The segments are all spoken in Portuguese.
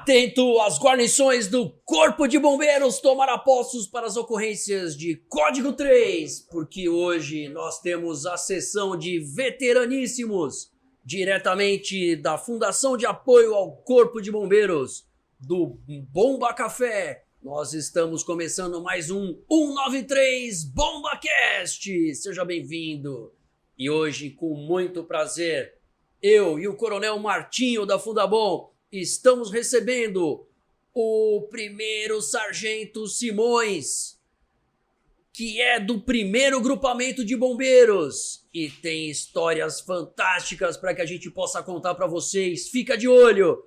Atento às guarnições do Corpo de Bombeiros tomar postos para as ocorrências de Código 3, porque hoje nós temos a sessão de veteraníssimos, diretamente da Fundação de Apoio ao Corpo de Bombeiros, do Bomba Café. Nós estamos começando mais um 193 BombaCast. Seja bem-vindo. E hoje, com muito prazer, eu e o Coronel Martinho da Fundabom estamos recebendo o primeiro Sargento Simões, que é do primeiro grupamento de bombeiros e tem histórias fantásticas para que a gente possa contar para vocês. Fica de olho,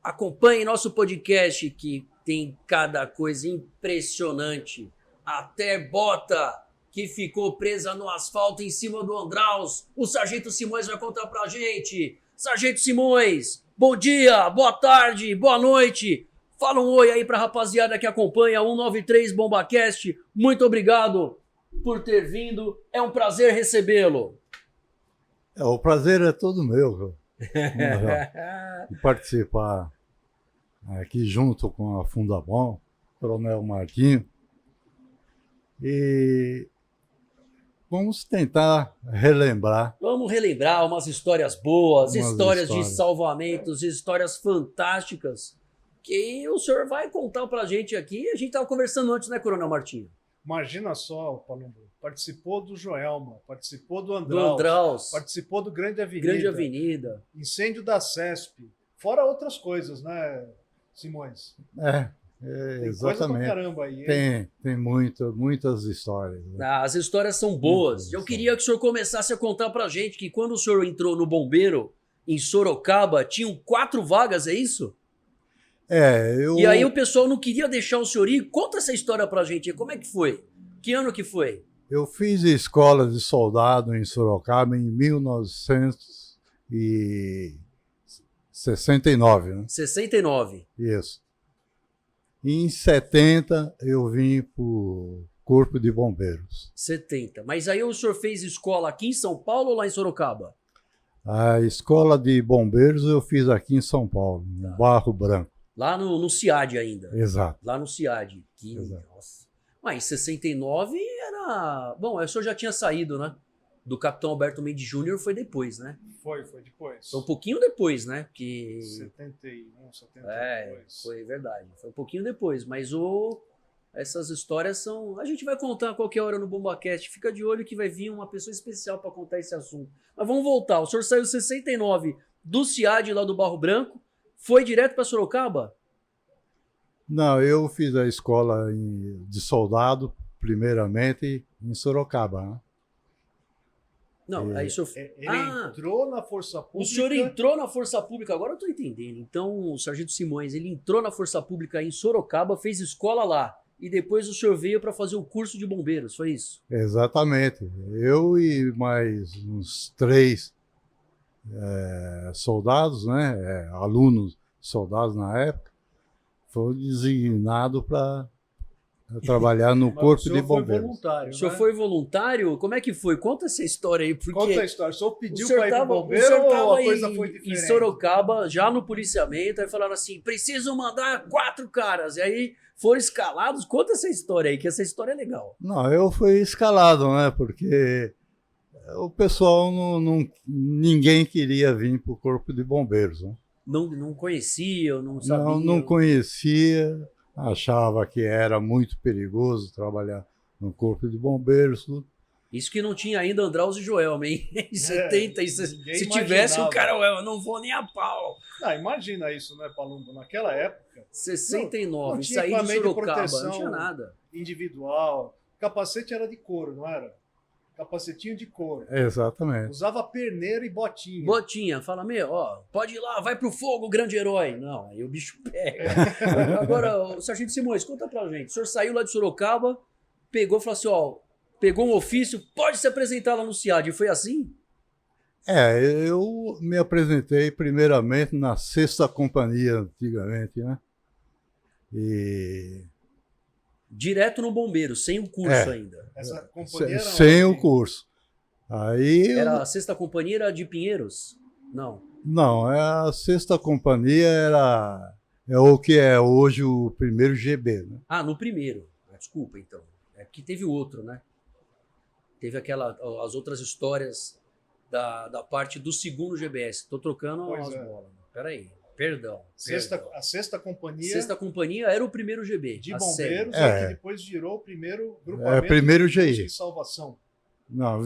acompanhe nosso podcast que tem cada coisa impressionante, até bota que ficou presa no asfalto em cima do Andraus. O Sargento Simões vai contar pra gente. Sargento Simões, bom dia, boa tarde, boa noite. Fala um oi aí pra rapaziada que acompanha o 193 BombaCast. Muito obrigado por ter vindo. É um prazer recebê-lo. O prazer é todo meu, de participar aqui junto com a Fundabom, Coronel Martinho. E vamos tentar relembrar. Vamos relembrar umas histórias boas, histórias de histórias. salvamentos, histórias fantásticas que o senhor vai contar pra gente aqui. A gente estava conversando antes, né, Coronel Martinho? Imagina só, Palumbo, participou do Joelma, participou do Do Andraus, Andraus, participou do Grande Avenida, Grande Avenida. incêndio da CESP, fora outras coisas, né, Simões? Tem coisa pra Exatamente. caramba aí, hein? Tem muitas histórias. Né? As histórias são boas. Muitas Eu histórias. queria que o senhor começasse a contar pra gente que quando o senhor entrou no bombeiro, em Sorocaba, tinham 4 vagas, é isso? E aí o pessoal não queria deixar o senhor ir. Conta essa história pra gente. Como é que foi? Que ano que foi? Eu fiz escola de soldado em Sorocaba em 1969, né? 69. Isso. E em 70 eu vim para o Corpo de Bombeiros. 70. Mas aí o senhor fez escola aqui em São Paulo ou lá em Sorocaba? A escola de bombeiros eu fiz aqui em São Paulo, no Barro Branco. Lá no CIAD ainda. Exato. Lá no CIAD. Exato. Nossa. Mas em 69 era... Bom, o senhor já tinha saído, né? Do Capitão Alberto Mendes Júnior foi depois, né? Foi depois. Foi um pouquinho depois, né? Porque... 71, 72. Foi verdade. Foi um pouquinho depois. Mas essas histórias são... A gente vai contar a qualquer hora no BombaCast. Fica de olho que vai vir uma pessoa especial para contar esse assunto. Mas vamos voltar. O senhor saiu em 69 do CIAD lá do Barro Branco. Foi direto para Sorocaba? Não, eu fiz a escola de soldado, primeiramente, em Sorocaba. Né? Não, aí o senhor... Ele entrou na Força Pública. O senhor entrou na Força Pública, agora eu tô entendendo. Então, o Sargento Simões, ele entrou na Força Pública em Sorocaba, fez escola lá. E depois o senhor veio para fazer o curso de bombeiros, foi isso? Exatamente. Eu e mais uns 3 soldados, né, alunos soldados na época, foram designados para trabalhar no Corpo de Bombeiros. Foi voluntário, O senhor né? foi voluntário? Como é que foi? Conta essa história aí, porque... Conta a história. O senhor pediu o senhor para ir para tava, o o bombeiro senhor ou tava a coisa foi em diferente? Sorocaba, já no policiamento, aí falaram assim, preciso mandar 4 caras. E aí foram escalados. Conta essa história aí, que essa história é legal. Não, eu fui escalado, né? Porque o pessoal ninguém queria vir para o Corpo de Bombeiros. Né? Não conhecia, não sabia. Não conhecia, achava que era muito perigoso trabalhar no Corpo de Bombeiros. Tudo. Isso que não tinha ainda Andraus e Joelma, hein? Em 70, ninguém se tivesse, o imaginava. cara, eu não vou nem a pau. Imagina isso, né, Palumbo? Naquela época, 69, não tinha saí de equipamento de Sorocaba, não proteção. tinha nada. individual. Capacete era de couro, não era? Capacetinho de couro. Exatamente. Usava perneira e botinha. Botinha, fala, pode ir lá, vai pro fogo, grande herói. Não, aí o bicho pega. Agora, o Sargento Simões, conta pra gente. O senhor saiu lá de Sorocaba, pegou e falou assim, pegou um ofício, pode se apresentar lá no CIAD. Foi assim? Eu me apresentei primeiramente na 6ª Companhia, antigamente, né? E... Direto no bombeiro, sem o curso ainda. Essa companhia era sem onde? o curso. Aí Era a 6ª Companhia, era de Pinheiros? Não. Não, a 6ª Companhia É o que é hoje o primeiro GB, né? Ah, no primeiro. Desculpa, então. É porque teve outro, né? Teve as outras histórias da parte do segundo GBS. Tô trocando Pois as é. bolas. Peraí. Perdão. A sexta companhia Sexta companhia era o primeiro GB. de a bombeiros série. é que depois virou o primeiro grupamento primeiro de GI. busca e salvação. Não,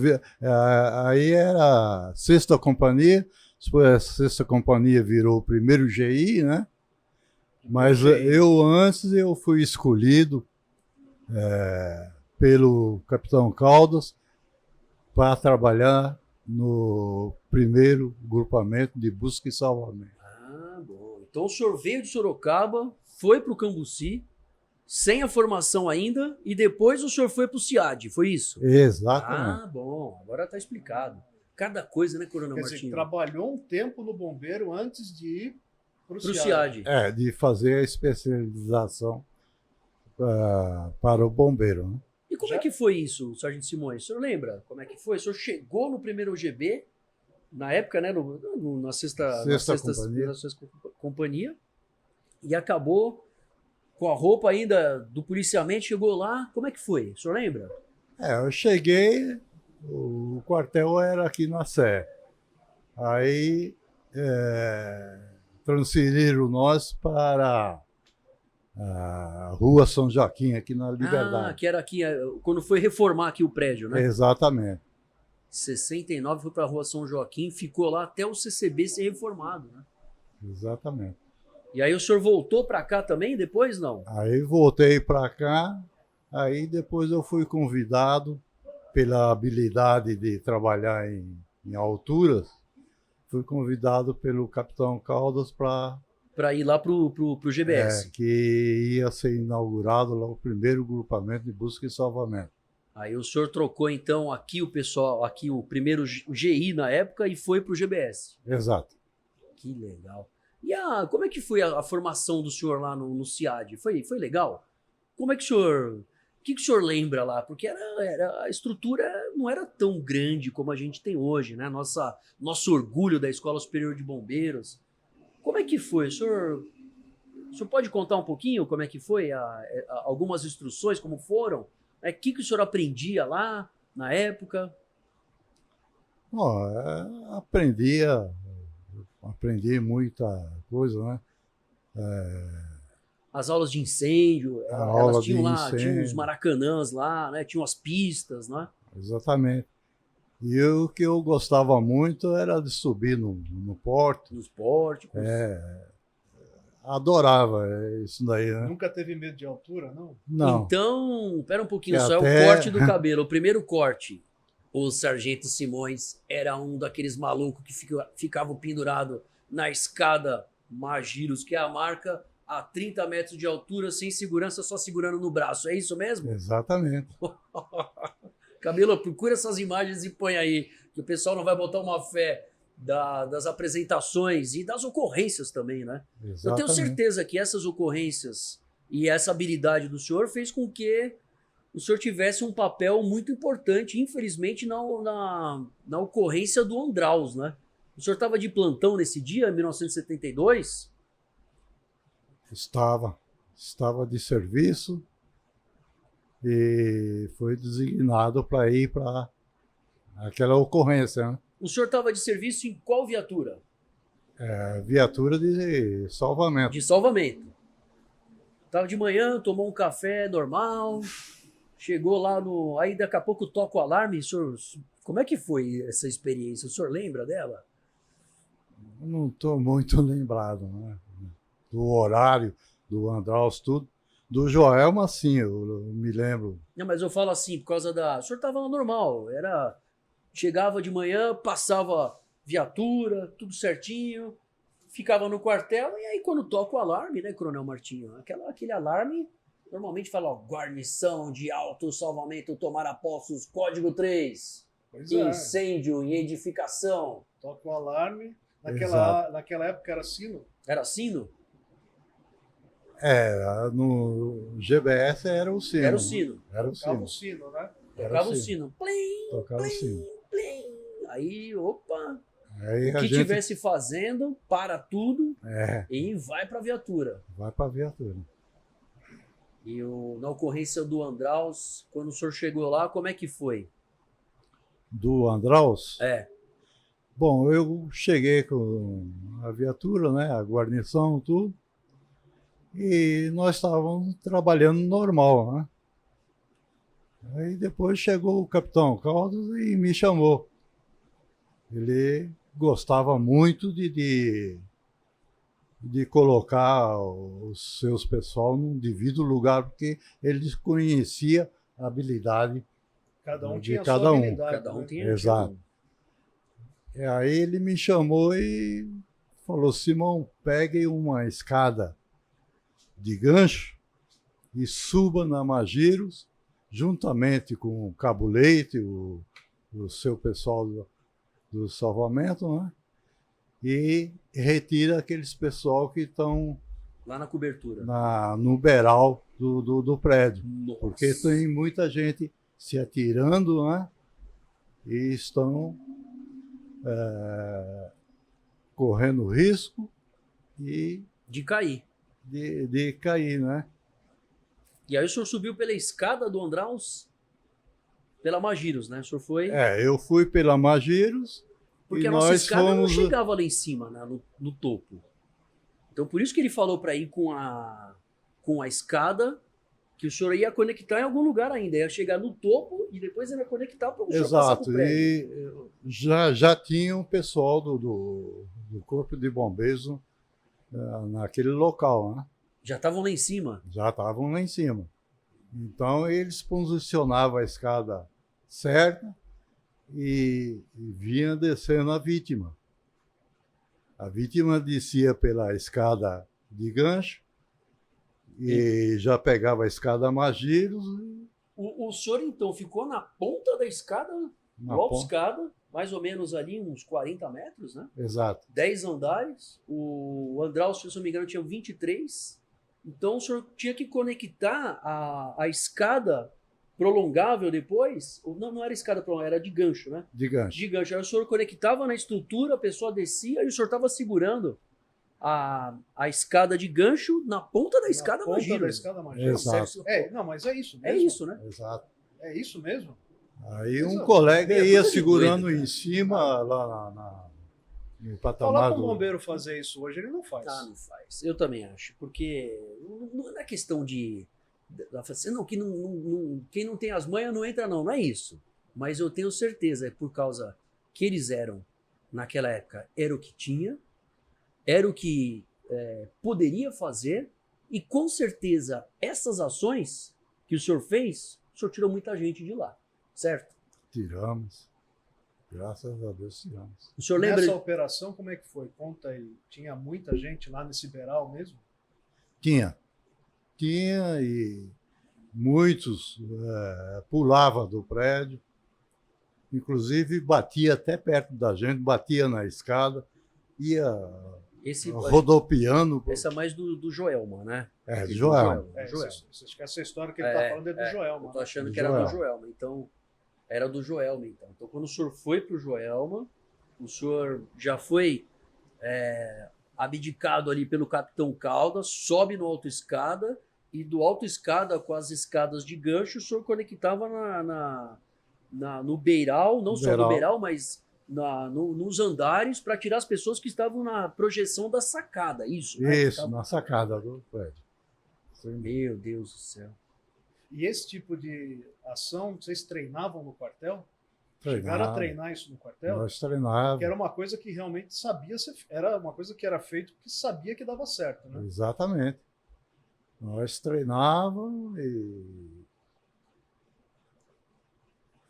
aí era a sexta companhia, depois a sexta companhia virou o primeiro GI, né? Mas eu fui escolhido pelo Capitão Caldas para trabalhar no primeiro grupamento de busca e salvamento. Ah, bom. Então o senhor veio de Sorocaba, foi para o Cambuci, sem a formação ainda, e depois o senhor foi para o CIAD, foi isso? Exatamente. Ah, bom. Agora está explicado. Cada coisa, né, Coronel Quer dizer, Martinho? trabalhou um tempo no bombeiro antes de ir para o Pro CIAD. CIAD. De fazer a especialização para o bombeiro, né? E como é que foi isso, Sargento Simões? O senhor lembra como é que foi? O senhor chegou no primeiro GB, na época, né, na sexta companhia, e acabou com a roupa ainda do policiamento, chegou lá, como é que foi? O senhor lembra? Eu cheguei, o quartel era aqui na Sé. Aí transferiram nós para a Rua São Joaquim, aqui na Liberdade. Ah, que era aqui, quando foi reformar aqui o prédio, né? Exatamente. 69 foi para a Rua São Joaquim, ficou lá até o CCB ser reformado, né? Exatamente. E aí o senhor voltou para cá também depois, não? Aí voltei para cá, aí depois eu fui convidado pela habilidade de trabalhar em alturas, fui convidado pelo Capitão Caldas para ir lá pro GBS. Que ia ser inaugurado lá o primeiro grupamento de busca e salvamento. Aí o senhor trocou então aqui o primeiro GI na época e foi pro GBS. Exato. Que legal. E como é que foi a formação do senhor lá no CIAD? Foi legal? Como é que o senhor... O que o senhor lembra lá? Porque a estrutura não era tão grande como a gente tem hoje, né? Nosso orgulho da Escola Superior de Bombeiros. Como é que foi? O senhor pode contar um pouquinho como é que foi? Algumas instruções, como foram? O que o senhor aprendia lá na época? Aprendi muita coisa, né? As aulas de incêndio, elas tinham lá, tinham os maracanãs lá, né? Tinham as pistas, né? Exatamente. E o que eu gostava muito era de subir no pórtico. Nos pórticos. Adorava isso daí, né? Nunca teve medo de altura, não? Não. Então, pera um pouquinho só, é o corte do cabelo. O primeiro corte, o Sargento Simões era um daqueles malucos que ficavam pendurado na escada Magiros, que é a marca, a 30 metros de altura, sem segurança, só segurando no braço. É isso mesmo? Exatamente. Cabelo, procura essas imagens e põe aí, que o pessoal não vai botar uma fé das apresentações e das ocorrências também, né? Exatamente. Eu tenho certeza que essas ocorrências e essa habilidade do senhor fez com que o senhor tivesse um papel muito importante, infelizmente, na ocorrência do Andraus, né? O senhor estava de plantão nesse dia, em 1972? Estava de serviço e foi designado para ir para aquela ocorrência, né? O senhor estava de serviço em qual viatura? Viatura de salvamento. De salvamento. Estava de manhã, tomou um café normal, chegou lá no... Aí daqui a pouco toca o alarme. Senhor, como é que foi essa experiência? O senhor lembra dela? Não estou muito lembrado, né? Do horário, do Andraus, tudo. Do Joelma, sim, eu me lembro. Não, mas eu falo assim, por causa da... O senhor estava lá normal, chegava de manhã, passava viatura, tudo certinho, ficava no quartel, e aí quando toca o alarme, né, Coronel Martinho? Aquele alarme, normalmente fala, ó, guarnição de autossalvamento Tomara Poços, código 3, incêndio em edificação. Toca o alarme. Naquela época era sino? Era sino? No GBS era o sino. Era o sino. Era o Tocava sino. o sino, né? Tocava o sino. Plim, Tocava o plim, sino. plim. Aí, opa. Aí O que estivesse fazendo, para tudo e vai para a viatura. Vai para a viatura. E na ocorrência do Andraus, quando o senhor chegou lá, como é que foi? Do Andraus? É. Bom, eu cheguei com a viatura, né, a guarnição, tudo, e nós estávamos trabalhando normal, né? Aí depois chegou o capitão Caldas e me chamou. Ele gostava muito de colocar os seus pessoal num devido lugar, porque ele conhecia a habilidade Cada um de tinha a cada sua um. habilidade. Cada um né? tinha. Exato. E aí ele me chamou e falou: Simão, pegue uma escada de gancho e suba na Magiros, juntamente com o Cabo Leite, o seu pessoal do salvamento, né? E retira aqueles pessoal que estão Lá na cobertura. no beiral do prédio. Nossa. Porque tem muita gente se atirando, né? E estão correndo risco De cair. de cair, né? E aí o senhor subiu pela escada do Andraus? Pela Magiros, né? O senhor foi... Eu fui pela Magiros. Porque e a nossa nós escada não fomos... chegava lá em cima, né? no topo. Então por isso que ele falou para ir com a escada, que o senhor ia conectar em algum lugar ainda. Ia chegar no topo e depois ele ia conectar para o senhor passar pro Exato. prédio. E já tinha um pessoal do Corpo de Bombeiros naquele local, né? Já estavam lá em cima. Já estavam lá em cima. Então eles posicionavam a escada certa e vinha descendo a vítima. A vítima descia pela escada de gancho e já pegava a escada Magiros. O senhor então ficou na ponta da escada, Na alta ponta. escada, mais ou menos ali uns 40 metros, né? Exato. 10 andares. O Andraus, se eu não me engano, tinha 23. Então o senhor tinha que conectar a escada prolongável depois. Não era escada prolongável, era de gancho, né? De gancho. De gancho. Aí o senhor conectava na estrutura, a pessoa descia e o senhor estava segurando a escada de gancho na ponta da escada ponta Magiros. da escada Magiros. Exato. Não, mas é isso mesmo. É isso, né? Exato. É isso mesmo. Aí um Coisa- colega é ia coisa de segurando doido, cara. em cima, lá no Falar patamar para o do... bombeiro fazer isso hoje, ele não faz. Não faz. Eu também acho. Porque não é questão de. Não, quem não tem as manhas não entra, não. Não é isso. Mas eu tenho certeza, é por causa que eles eram, naquela época, era o que tinha, era o que poderia fazer, e com certeza essas ações que o senhor fez, o senhor tirou muita gente de lá. Certo? Tiramos. Graças a Deus tiramos. O senhor lembra? Nessa operação, como é que foi? Conta aí. Tinha muita gente lá nesse beiral mesmo? Tinha e muitos pulavam do prédio, inclusive batia até perto da gente, batia na escada, ia rodopiando. Essa é mais do Joelma, né? De Joelma. Essa história que ele está falando é do Joelma. Eu tô achando Do que era Joelma. do Joelma, então era do Joelma. Então quando o senhor foi pro Joelma, o senhor já foi abdicado ali pelo Capitão Caldas, sobe no autoescada e do autoescada com as escadas de gancho, o senhor conectava no beiral, não só no beiral, mas nos andares para tirar as pessoas que estavam na projeção da sacada, isso? Né? Isso, na sacada do prédio. Meu Deus do céu. E esse tipo de ação, vocês treinavam no quartel? Treinava. Chegaram a treinar isso no quartel? Nós treinávamos. Que era uma coisa que realmente sabia ser, era uma coisa que era feito porque sabia que dava certo, né? Exatamente. Nós treinávamos e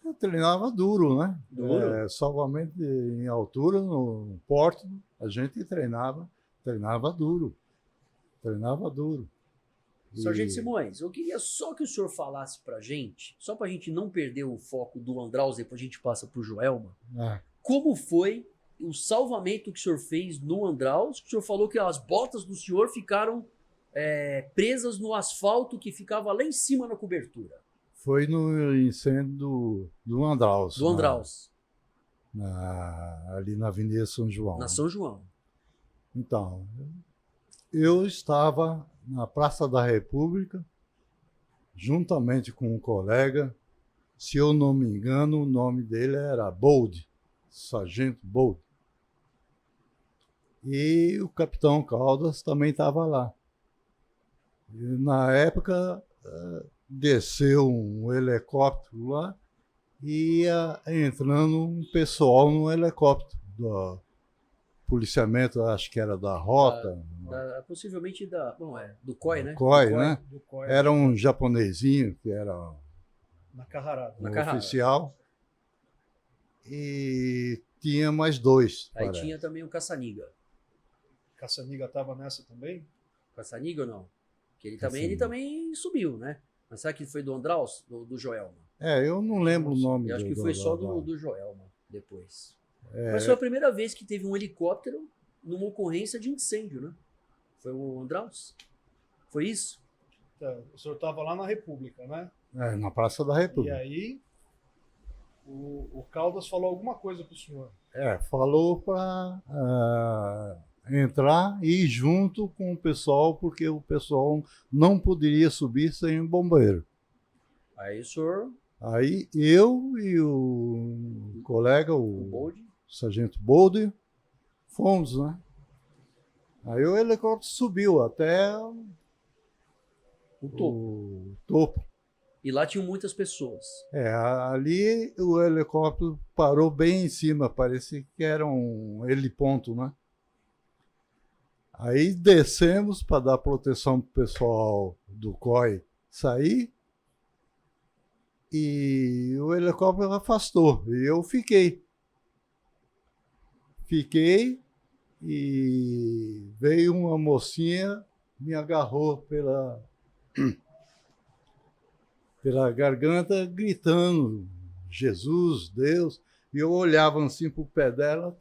eu treinava duro, né? Duro? Salvamento em altura, no porto, a gente treinava duro. Treinava duro. Sargento Simões, eu queria só que o senhor falasse pra gente, só pra gente não perder o foco do Andraus, depois a gente passa pro Joelma, como foi o salvamento que o senhor fez no Andraus? O senhor falou que as botas do senhor ficaram presas no asfalto que ficava lá em cima na cobertura. Foi no incêndio do Andraus. Do Andraus. ali na Avenida São João. Na São João. Então, eu estava na Praça da República, juntamente com um colega, se eu não me engano, o nome dele era Bold, Sargento Bold. E o capitão Caldas também estava lá. E, na época, desceu um helicóptero lá e ia entrando um pessoal no helicóptero do policiamento, acho que era da Rota. Possivelmente do COI, né? COI, do COI, né? Do COI, Era um japonesinho que era na Carrarada. Na um Carrara. oficial. E tinha mais dois. Aí parece. tinha também o Caçaniga. Caçaniga estava nessa também? Caçaniga ou não? Que ele Caçaniga. também subiu, né? Mas sabe que foi do Andraus? Do Joelma? Eu não lembro o nome. Eu acho que foi só do Joelma depois. É, Mas foi a primeira vez que teve um helicóptero numa ocorrência de incêndio, né? Foi o Andraus? Foi isso? Então, o senhor estava lá na República, né? na Praça da E República. aí o Caldas falou alguma coisa para o senhor. Falou para entrar e ir junto com o pessoal, porque o pessoal não poderia subir sem um bombeiro. Aí o senhor, Aí eu e o colega, o o Bold, Sargento Boulder, fomos, né? Aí o helicóptero subiu até o topo. o topo. E lá tinham muitas pessoas. Ali o helicóptero parou bem em cima, parecia que era um heliponto, né? Aí descemos para dar proteção para o pessoal do COI sair e o helicóptero afastou e eu fiquei. E veio uma mocinha, me agarrou pela garganta, gritando, Jesus, Deus. E eu olhava assim para o pé dela,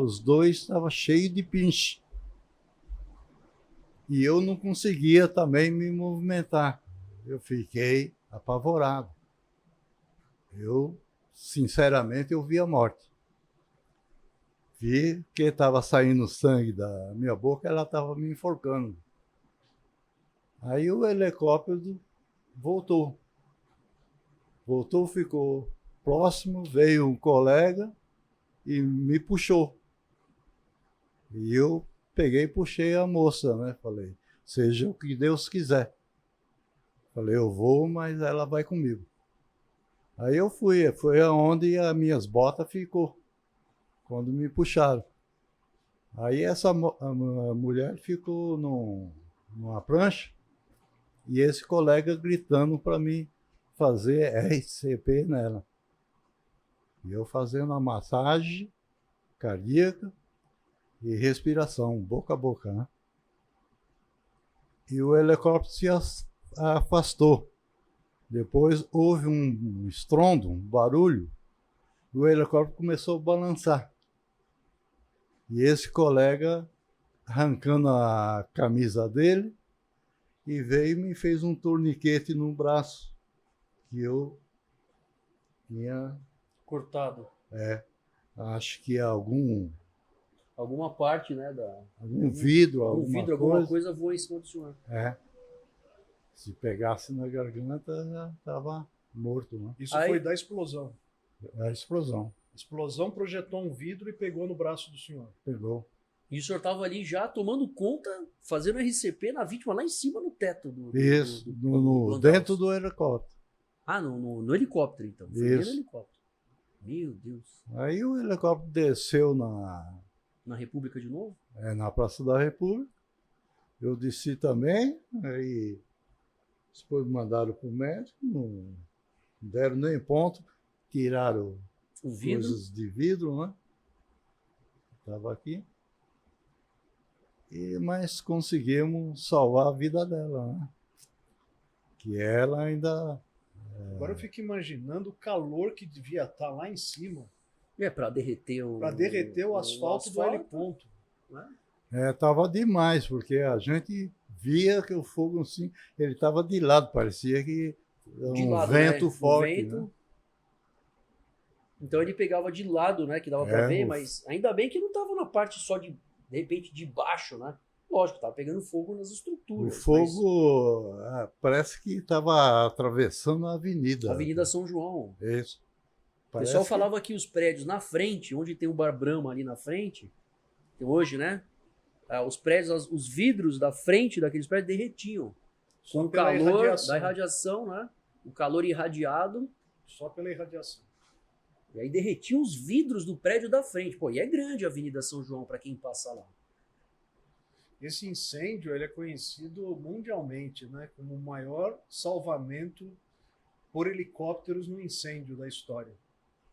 os dois estavam cheios de pinche. E eu não conseguia também me movimentar. Eu fiquei apavorado. Sinceramente, eu vi a morte. Vi que estava saindo sangue da minha boca, ela estava me enforcando. Aí o helicóptero voltou. Ficou próximo, veio um colega e me puxou. E eu peguei e puxei a moça, né? Falei, seja o que Deus quiser. Falei, eu vou, mas ela vai comigo. Aí eu fui, foi aonde as minhas botas ficou, quando me puxaram. Aí a mulher ficou numa prancha e esse colega gritando para mim fazer RCP nela. E eu fazendo a massagem cardíaca e respiração, boca a boca, né? E o helicóptero se afastou. Depois houve um estrondo, um barulho, e o helicóptero começou a balançar. E esse colega, arrancando a camisa dele, e veio e me fez um torniquete no braço, que eu tinha... Cortado. Acho que alguma parte, né? algum vidro, alguma coisa voou em cima do senhor. Se pegasse na garganta, já estava morto, né? Isso foi da explosão. A explosão. A explosão projetou um vidro e pegou no braço do senhor. Pegou. E o senhor estava ali já tomando conta, fazendo RCP na vítima lá em cima no teto do Isso, do dentro do helicóptero. No helicóptero, então. Foi Isso. no helicóptero. Meu Deus. Aí o helicóptero desceu Na República de novo? na Praça da República. Eu desci também, aí depois mandaram para o médico, não deram nem ponto, tiraram O vidro. coisas de vidro, né? Estava aqui. Mas conseguimos salvar a vida dela, né? Que ela ainda... Agora eu fico imaginando o calor que devia estar lá em cima Para derreter o asfalto do heliponto. Né? Estava demais, porque a gente via que o fogo, assim, ele estava de lado, parecia que era um vento forte. Né? Então ele pegava de lado, né? Que dava pra ver, mas ainda bem que não tava na parte só de repente, de baixo, né? Lógico, tava pegando fogo nas estruturas. O fogo parece que estava atravessando a avenida. Avenida São João. Isso. O pessoal falava que os prédios na frente, onde tem o Bar Brahma ali na frente, hoje, né? Os prédios, os vidros da frente daqueles prédios derretiam. Com o calor da irradiação, né? O calor irradiado. Só pela irradiação. E aí derretiam os vidros do prédio da frente. Pô, e é grande a Avenida São João para quem passa lá. Esse incêndio ele é conhecido mundialmente, né, como o maior salvamento por helicópteros no incêndio da história.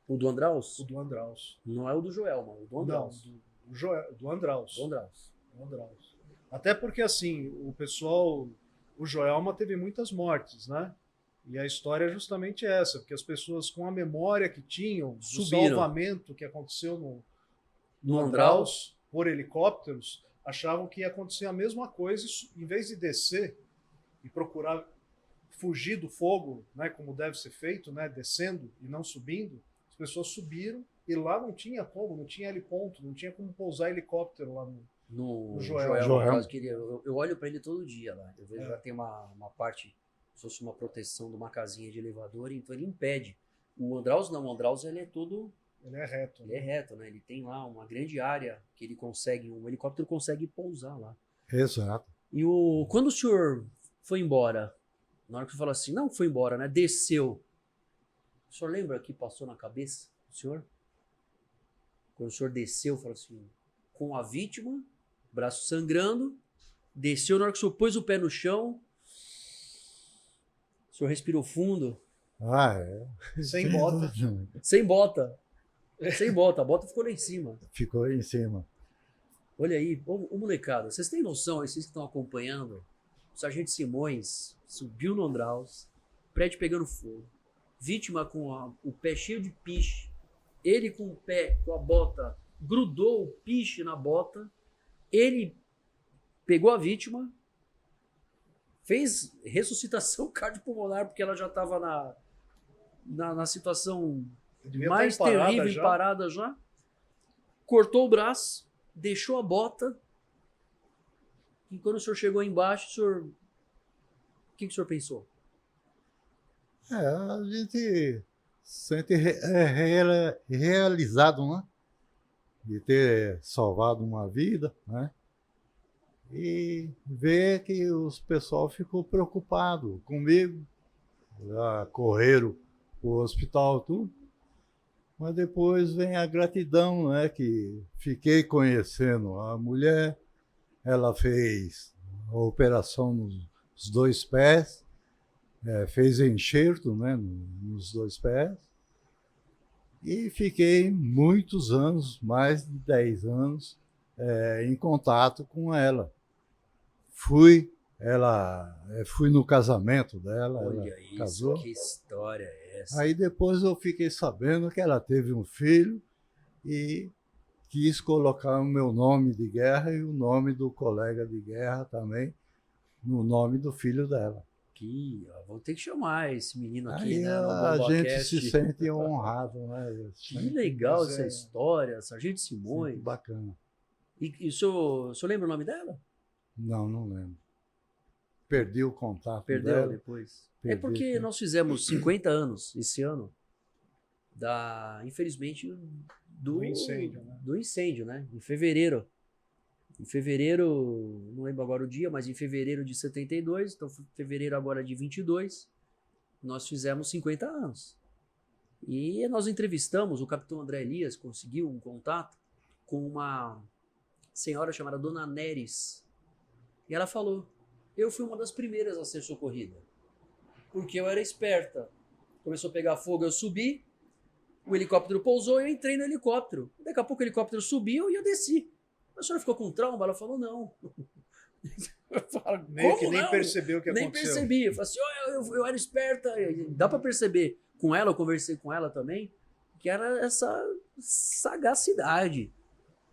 O do Andraus? O do Andraus. Não é o do Joelma, o do Andraus. Não, do Andraus. Do Andraus. Do Andraus. Até porque, assim, o Joelma teve muitas mortes, né? E a história é justamente essa, porque as pessoas com a memória que tinham do salvamento que aconteceu no Andraus por helicópteros, achavam que ia acontecer a mesma coisa, em vez de descer e procurar fugir do fogo, né, como deve ser feito, né, descendo e não subindo, as pessoas subiram e lá não tinha como, não tinha heliponto, não tinha como pousar helicóptero lá no Joelma. Eu olho para ele todo dia lá, eu vejo que tem uma parte, se fosse uma proteção de uma casinha de elevador, então ele impede. O Andraus não, o Andraus ele é todo... Ele é reto. Ele é reto, né? Ele tem lá uma grande área que ele consegue, um helicóptero consegue pousar lá. Exato. E quando o senhor foi embora, na hora que você falou assim, não foi embora, né? Desceu. O senhor lembra que passou na cabeça do senhor? Quando o senhor desceu, falou assim, com a vítima, braço sangrando, desceu, na hora que o senhor pôs o pé no chão, o senhor respirou fundo. Sem bota. Sem bota. Sem bota, a bota ficou lá em cima. Ficou aí em cima. Olha aí, ô molecada, vocês têm noção, vocês que estão acompanhando, o Sargento Simões subiu no Andraus, prédio pegando fogo, vítima com o pé cheio de piche, ele com o pé, com a bota, grudou o piche na bota, ele pegou a vítima, fez ressuscitação cardiopulmonar, porque ela já estava na situação mais terrível, parada já. Cortou o braço, deixou a bota. E quando o senhor chegou aí embaixo, o que o senhor pensou? A gente sente realizado, né? De ter salvado uma vida, né? E ver que os pessoal ficou preocupado comigo, já correram para o hospital, tudo. Mas depois vem a gratidão, né? Que fiquei conhecendo a mulher, ela fez a operação nos 2 pés, fez enxerto, né, nos 2 pés, e fiquei muitos anos, mais de 10 anos, em contato com ela. Fui no casamento dela. Olha ela isso, casou. Que história é essa? Aí depois eu fiquei sabendo que ela teve um filho e quis colocar o meu nome de guerra e o nome do colega de guerra também no nome do filho dela. Vou ter que chamar esse menino aqui, aí, né? A gente se sente honrado, né? Que legal essa história, Sargento Simões. Bacana. E o senhor lembra o nome dela? Não lembro. Perdi o contato Perdeu dela. depois? É porque nós fizemos 50 anos esse ano, infelizmente, do incêndio, né? Em fevereiro. Não lembro agora o dia, mas em fevereiro de 72, então fevereiro agora de 22, nós fizemos 50 anos. E nós entrevistamos, o capitão André Elias conseguiu um contato com uma senhora chamada Dona Neres. E ela falou, eu fui uma das primeiras a ser socorrida, porque eu era esperta. Começou a pegar fogo, eu subi, o helicóptero pousou e eu entrei no helicóptero. Daqui a pouco o helicóptero subiu e eu desci. A senhora ficou com trauma? Ela falou, não. Nem percebeu o que aconteceu. Nem percebi. Eu falei assim, eu era esperta. Dá para perceber. Com ela, eu conversei com ela também, que era essa sagacidade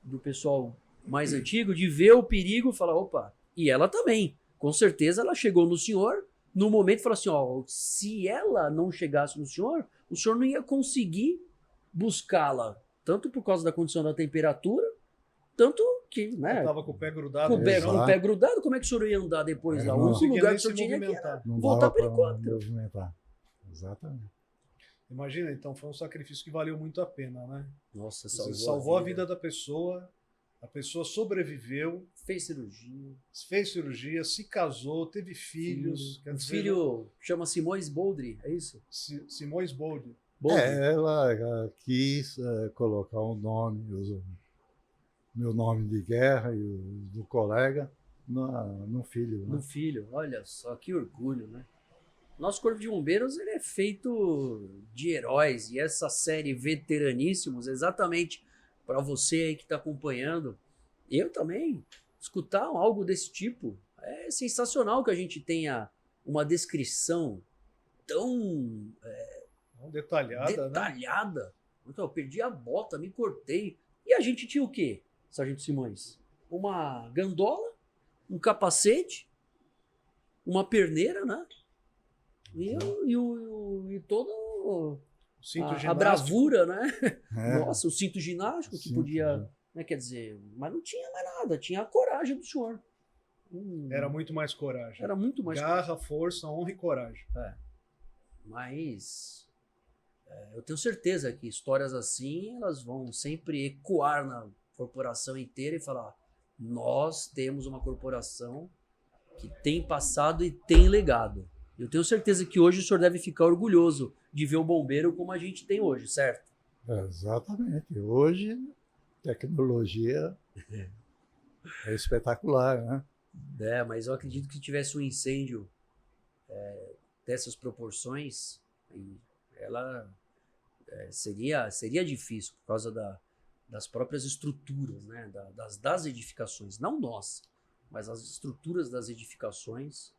do pessoal mais antigo de ver o perigo e falar, opa. E ela também. Com certeza ela chegou no senhor no momento e falou assim, se ela não chegasse no senhor, o senhor não ia conseguir buscá-la, tanto por causa da condição da temperatura, tanto que, né? Eu tava com o pé grudado. Com no o pé grudado, como é que o senhor ia andar depois lá? O único conseguia lugar nem que o senhor se tinha que movimentar. era Não voltar dava para o pra helicóptero. movimentar. Exatamente. Imagina, então foi um sacrifício que valeu muito a pena, né? Nossa, Você salvou a vida da pessoa, a pessoa sobreviveu, Fez cirurgia. fez cirurgia, se casou, teve filhos. Quer O dizer, filho chama Simões Boldri, é isso? Simões Bold. Boldri. Ela quis colocar um nome, meu nome de guerra e o do colega no filho. Né? No filho, olha só que orgulho, né? Nosso Corpo de Bombeiros ele é feito de heróis e essa série Veteraníssimos, exatamente para você aí que está acompanhando, eu também, escutar algo desse tipo, é sensacional que a gente tenha uma descrição tão Detalhada, né? detalhada. Então, eu perdi a bota, me cortei. E a gente tinha o quê, Sargento Simões? Uma gandola, um capacete, uma perneira, né? E todo Cinto a ginástico. bravura, né? É, Nossa, o cinto ginástico que cinto, podia, né? né? Quer dizer, mas não tinha mais nada, tinha a coragem do senhor. Era muito mais coragem. Era muito mais Garra, força, honra e coragem. Mas eu tenho certeza que histórias assim elas vão sempre ecoar na corporação inteira e falar: nós temos uma corporação que tem passado e tem legado. Eu tenho certeza que hoje o senhor deve ficar orgulhoso de ver o bombeiro como a gente tem hoje, certo? Exatamente. Hoje, tecnologia é espetacular, né? Mas eu acredito que se tivesse um incêndio dessas proporções, ela seria difícil por causa das próprias estruturas, né? das edificações, não nós, mas as estruturas das edificações,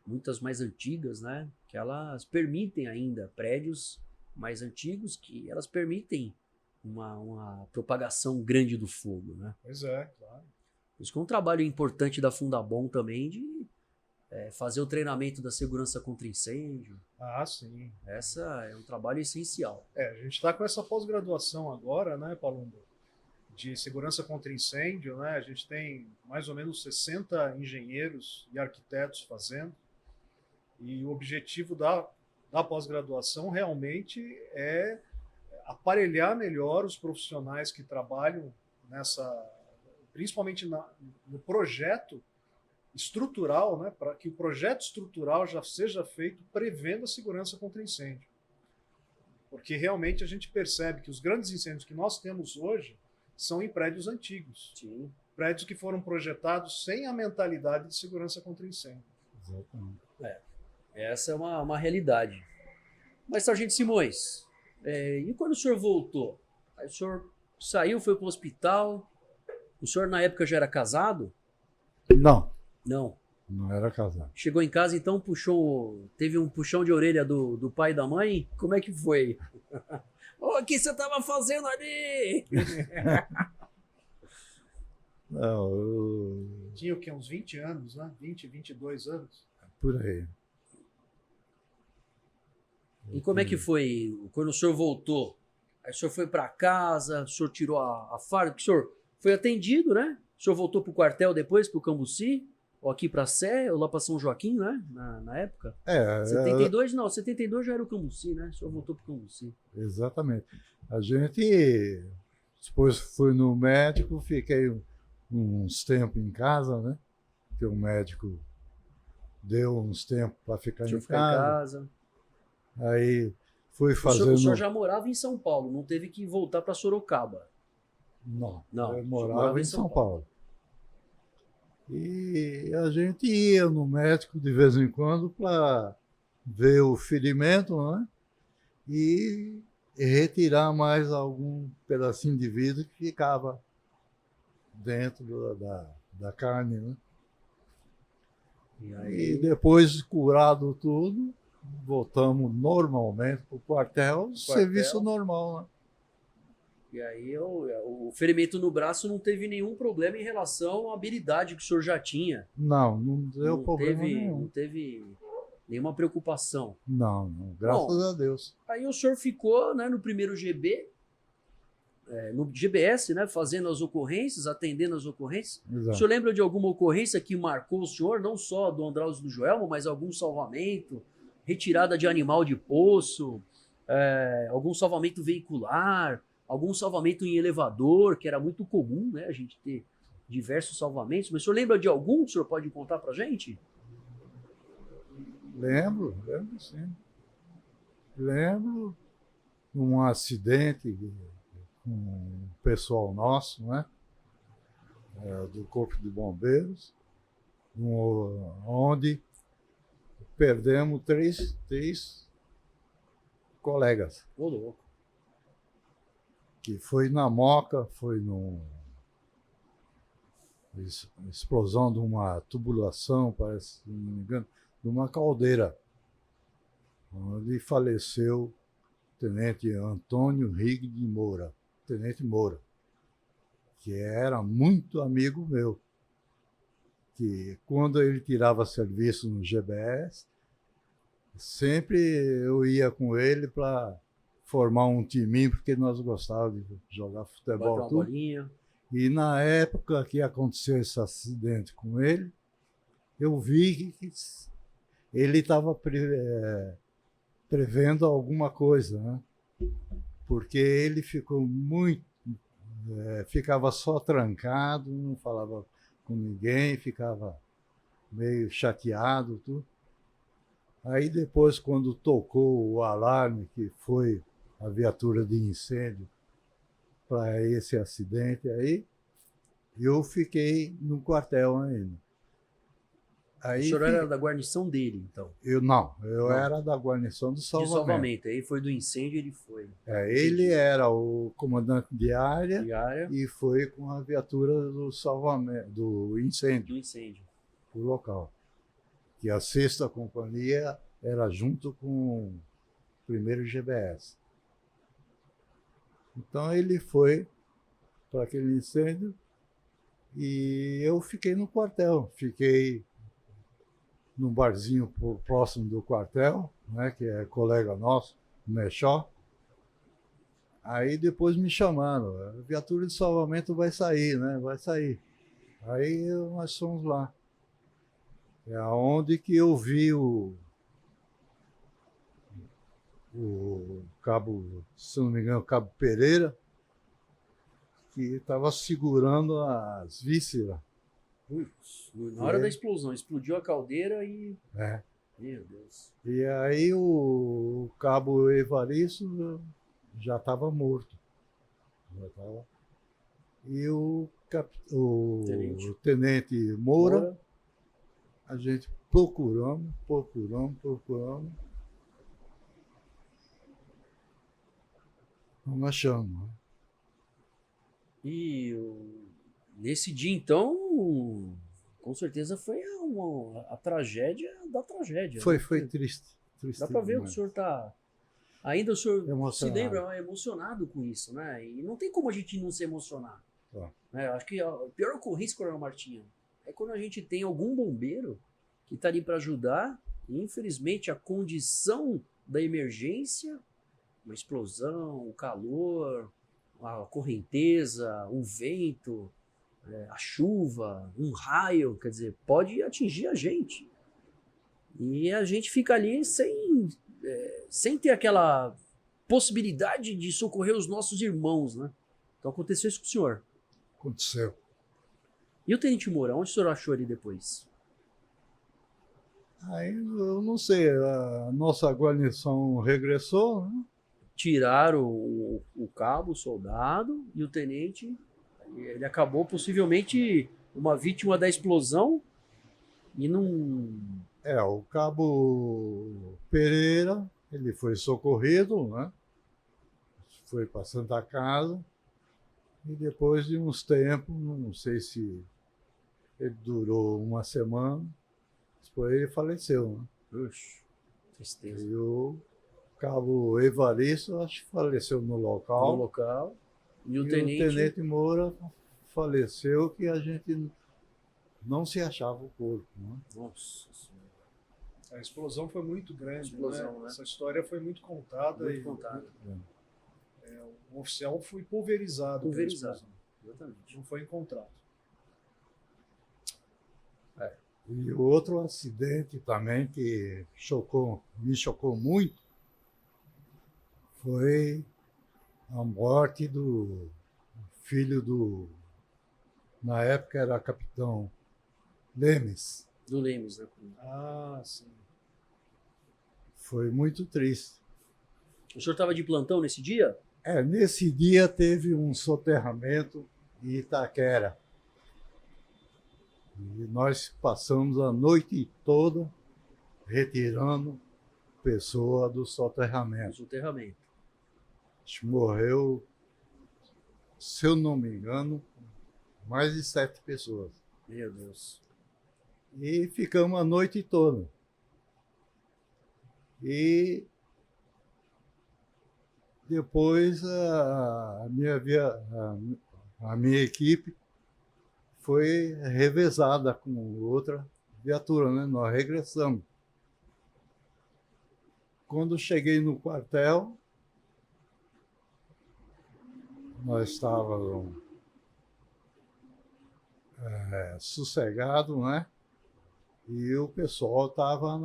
muitas mais antigas, né? Que elas permitem ainda prédios mais antigos que elas permitem uma propagação grande do fogo, né? Pois é, claro. Isso que é um trabalho importante da Fundabom também de fazer o treinamento da segurança contra incêndio. Ah, sim. Essa é um trabalho essencial. A gente está com essa pós-graduação agora, né, Palumbo? De segurança contra incêndio, né? A gente tem mais ou menos 60 engenheiros e arquitetos fazendo. E o objetivo da pós-graduação realmente é aparelhar melhor os profissionais que trabalham principalmente no projeto estrutural, né, para que o projeto estrutural já seja feito prevendo a segurança contra incêndio. Porque realmente a gente percebe que os grandes incêndios que nós temos hoje são em prédios antigos. Sim. Prédios que foram projetados sem a mentalidade de segurança contra incêndio. Exatamente. Essa é uma realidade. Mas, Sargento Simões, e quando o senhor voltou? Aí o senhor saiu, foi para o hospital. O senhor na época já era casado? Não, Não. não era casado. Chegou em casa, então teve um puxão de orelha do pai e da mãe? Como é que foi? O que você estava fazendo ali? Não, eu, Tinha o quê? Uns 20 anos, né? 20, 22 anos. por aí. E como é que foi quando o senhor voltou? Aí o senhor foi para casa, o senhor tirou a farda, o senhor foi atendido, né? O senhor voltou para o quartel depois, para o Cambuci, ou aqui para Sé, ou lá para São Joaquim, né? Na época. 72 já era o Cambuci, né? O senhor voltou para o Cambuci. Exatamente. A gente, depois fui no médico, fiquei uns tempos em casa, né? Porque o médico deu uns tempos para ficar O senhor em ficou em casa. casa. Aí fui O fazendo. senhor já morava em São Paulo, não teve que voltar para Sorocaba. Não, Não, eu você morava em São Paulo. E a gente ia no médico de vez em quando para ver o ferimento, né? E retirar mais algum pedacinho de vidro que ficava dentro da carne, né? E E aí, depois, curado tudo, voltamos normalmente para o quartel, serviço normal, né? e aí o ferimento no braço não teve nenhum problema em relação à habilidade que o senhor já tinha. Não deu problema nenhum. Não teve nenhuma preocupação. Não, graças Bom, a Deus. Aí o senhor ficou, né, no primeiro GB, no GBS, né, fazendo as ocorrências, atendendo as ocorrências. Exato. O senhor lembra de alguma ocorrência que marcou o senhor, não só do Andraus e do Joelmo, mas algum salvamento, retirada de animal de poço, algum salvamento veicular, algum salvamento em elevador, que era muito comum, né, a gente ter diversos salvamentos. Mas o senhor lembra de algum que o senhor pode contar pra gente? Lembro sim. Lembro de um acidente com um pessoal nosso, né? Do Corpo de Bombeiros, onde perdemos três colegas. Ô, louco. Que foi na Moca, foi numa explosão de uma tubulação, parece, se não me engano, de uma caldeira, onde faleceu o Tenente Antônio Rig de Moura, Tenente Moura, que era muito amigo meu, que quando ele tirava serviço no GBS, sempre eu ia com ele para formar um timinho, porque nós gostávamos de jogar futebol. Bater uma bolinha. E na época que aconteceu esse acidente com ele, eu vi que ele estava prevendo alguma coisa, né? Porque ele ficou ficava só trancado, não falava com ninguém, ficava meio chateado, tudo. Aí depois, quando tocou o alarme, que foi a viatura de incêndio para esse acidente aí, eu fiquei no quartel ainda. Aí, O senhor era da guarnição dele, então? Eu era da guarnição do De salvamento. salvamento. Aí foi do incêndio, ele foi. Ele era o comandante de área Diária e foi com a viatura do salvamento, do incêndio, do incêndio. pro local. Que a 6ª companhia era junto com o 1º GBS. Então ele foi para aquele incêndio e eu fiquei no quartel. Fiquei num barzinho próximo do quartel, né, que é colega nosso, o Mechó. Aí depois me chamaram, a viatura de salvamento vai sair, né? Vai sair. Aí nós fomos lá. É aonde que eu vi o cabo, se não me engano, o cabo Pereira, que estava segurando as vísceras. Putz, na hora da explosão, explodiu a caldeira e... Meu Deus. E aí o cabo Evaristo já estava morto. E o tenente Moura, a gente procuramos. Não achamos. Né? E nesse dia, então, com certeza foi a tragédia da tragédia. Foi né? triste. Dá para ver que o senhor tá... Ainda o senhor se Emocionado. lembra emocionado com isso, né? E não tem como a gente não se emocionar. Tá. Né? Acho que a pior ocorrência, Coronel Martinho, é quando a gente tem algum bombeiro que está ali para ajudar e, infelizmente, a condição da emergência, uma explosão, o calor, a correnteza, o vento, a chuva, um raio, quer dizer, pode atingir a gente. E a gente fica ali sem ter aquela possibilidade de socorrer os nossos irmãos, né? Então aconteceu isso com o senhor. Aconteceu. E o Tenente Moura, onde o senhor achou ele depois? Aí eu não sei, a nossa guarnição regressou, né? Tiraram o cabo, o soldado, e o tenente, ele acabou possivelmente uma vítima da explosão e não... O cabo Pereira, ele foi socorrido, né? Foi para Santa Casa e depois de uns tempos, não sei se ele durou uma semana, depois ele faleceu, né? Puxa, tristeza. E o cabo Evaristo, acho que faleceu no local. No local. E o o tenente... tenente Moura faleceu, que a gente não se achava o corpo, né? Nossa Senhora. A explosão foi muito grande, Explosão, né? Essa história foi muito contada. Muito contada. O oficial foi pulverizado. Pulverizado. Pela explosão. Exatamente. Não foi encontrado. E outro acidente também que me chocou muito foi a morte do filho na época era capitão Lemes. Do Lemes, né? Ah, sim. Foi muito triste. O senhor estava de plantão nesse dia? Nesse dia teve um soterramento em Itaquera. E nós passamos a noite toda retirando pessoa do soterramento. Soterramento. Morreu, se eu não me engano, mais de 7 pessoas. Meu Deus. E ficamos a noite toda. E depois a minha equipe foi revezada com outra viatura, né? Nós regressamos. Quando cheguei no quartel, nós estávamos sossegados, né? E o pessoal estava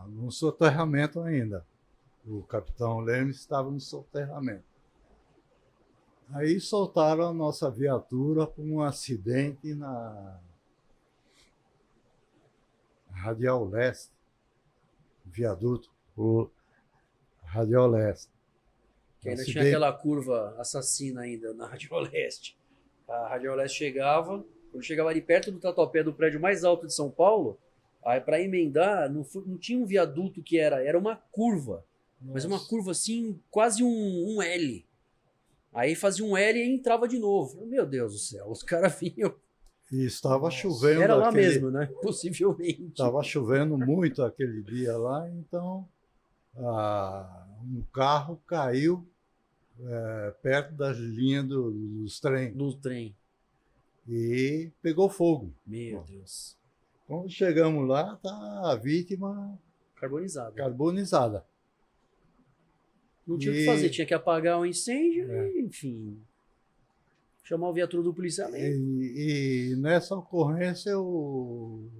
no soterramento ainda. O capitão Lemes estava no soterramento. Aí soltaram a nossa viatura por um acidente na Radial Leste, viaduto, o Radial Leste. Que ainda Acidente. tinha aquela curva assassina ainda na Radial Leste. A Radial Leste chegava, quando chegava ali perto do Tatuapé, do prédio mais alto de São Paulo, aí para emendar, não tinha um viaduto que era uma curva. Mas uma curva assim, quase um L. Aí fazia um L e entrava de novo. Meu Deus do céu, os caras vinham. E estava chovendo. Era lá mesmo, né? Possivelmente. Estava chovendo muito aquele dia lá, então um carro caiu perto das linhas dos trens. Do trem. E pegou fogo. Meu Deus. Quando chegamos lá, está a vítima carbonizada. Não tinha o que fazer, tinha que apagar o incêndio e, enfim, chamar o viatura do policiamento. E nessa ocorrência, o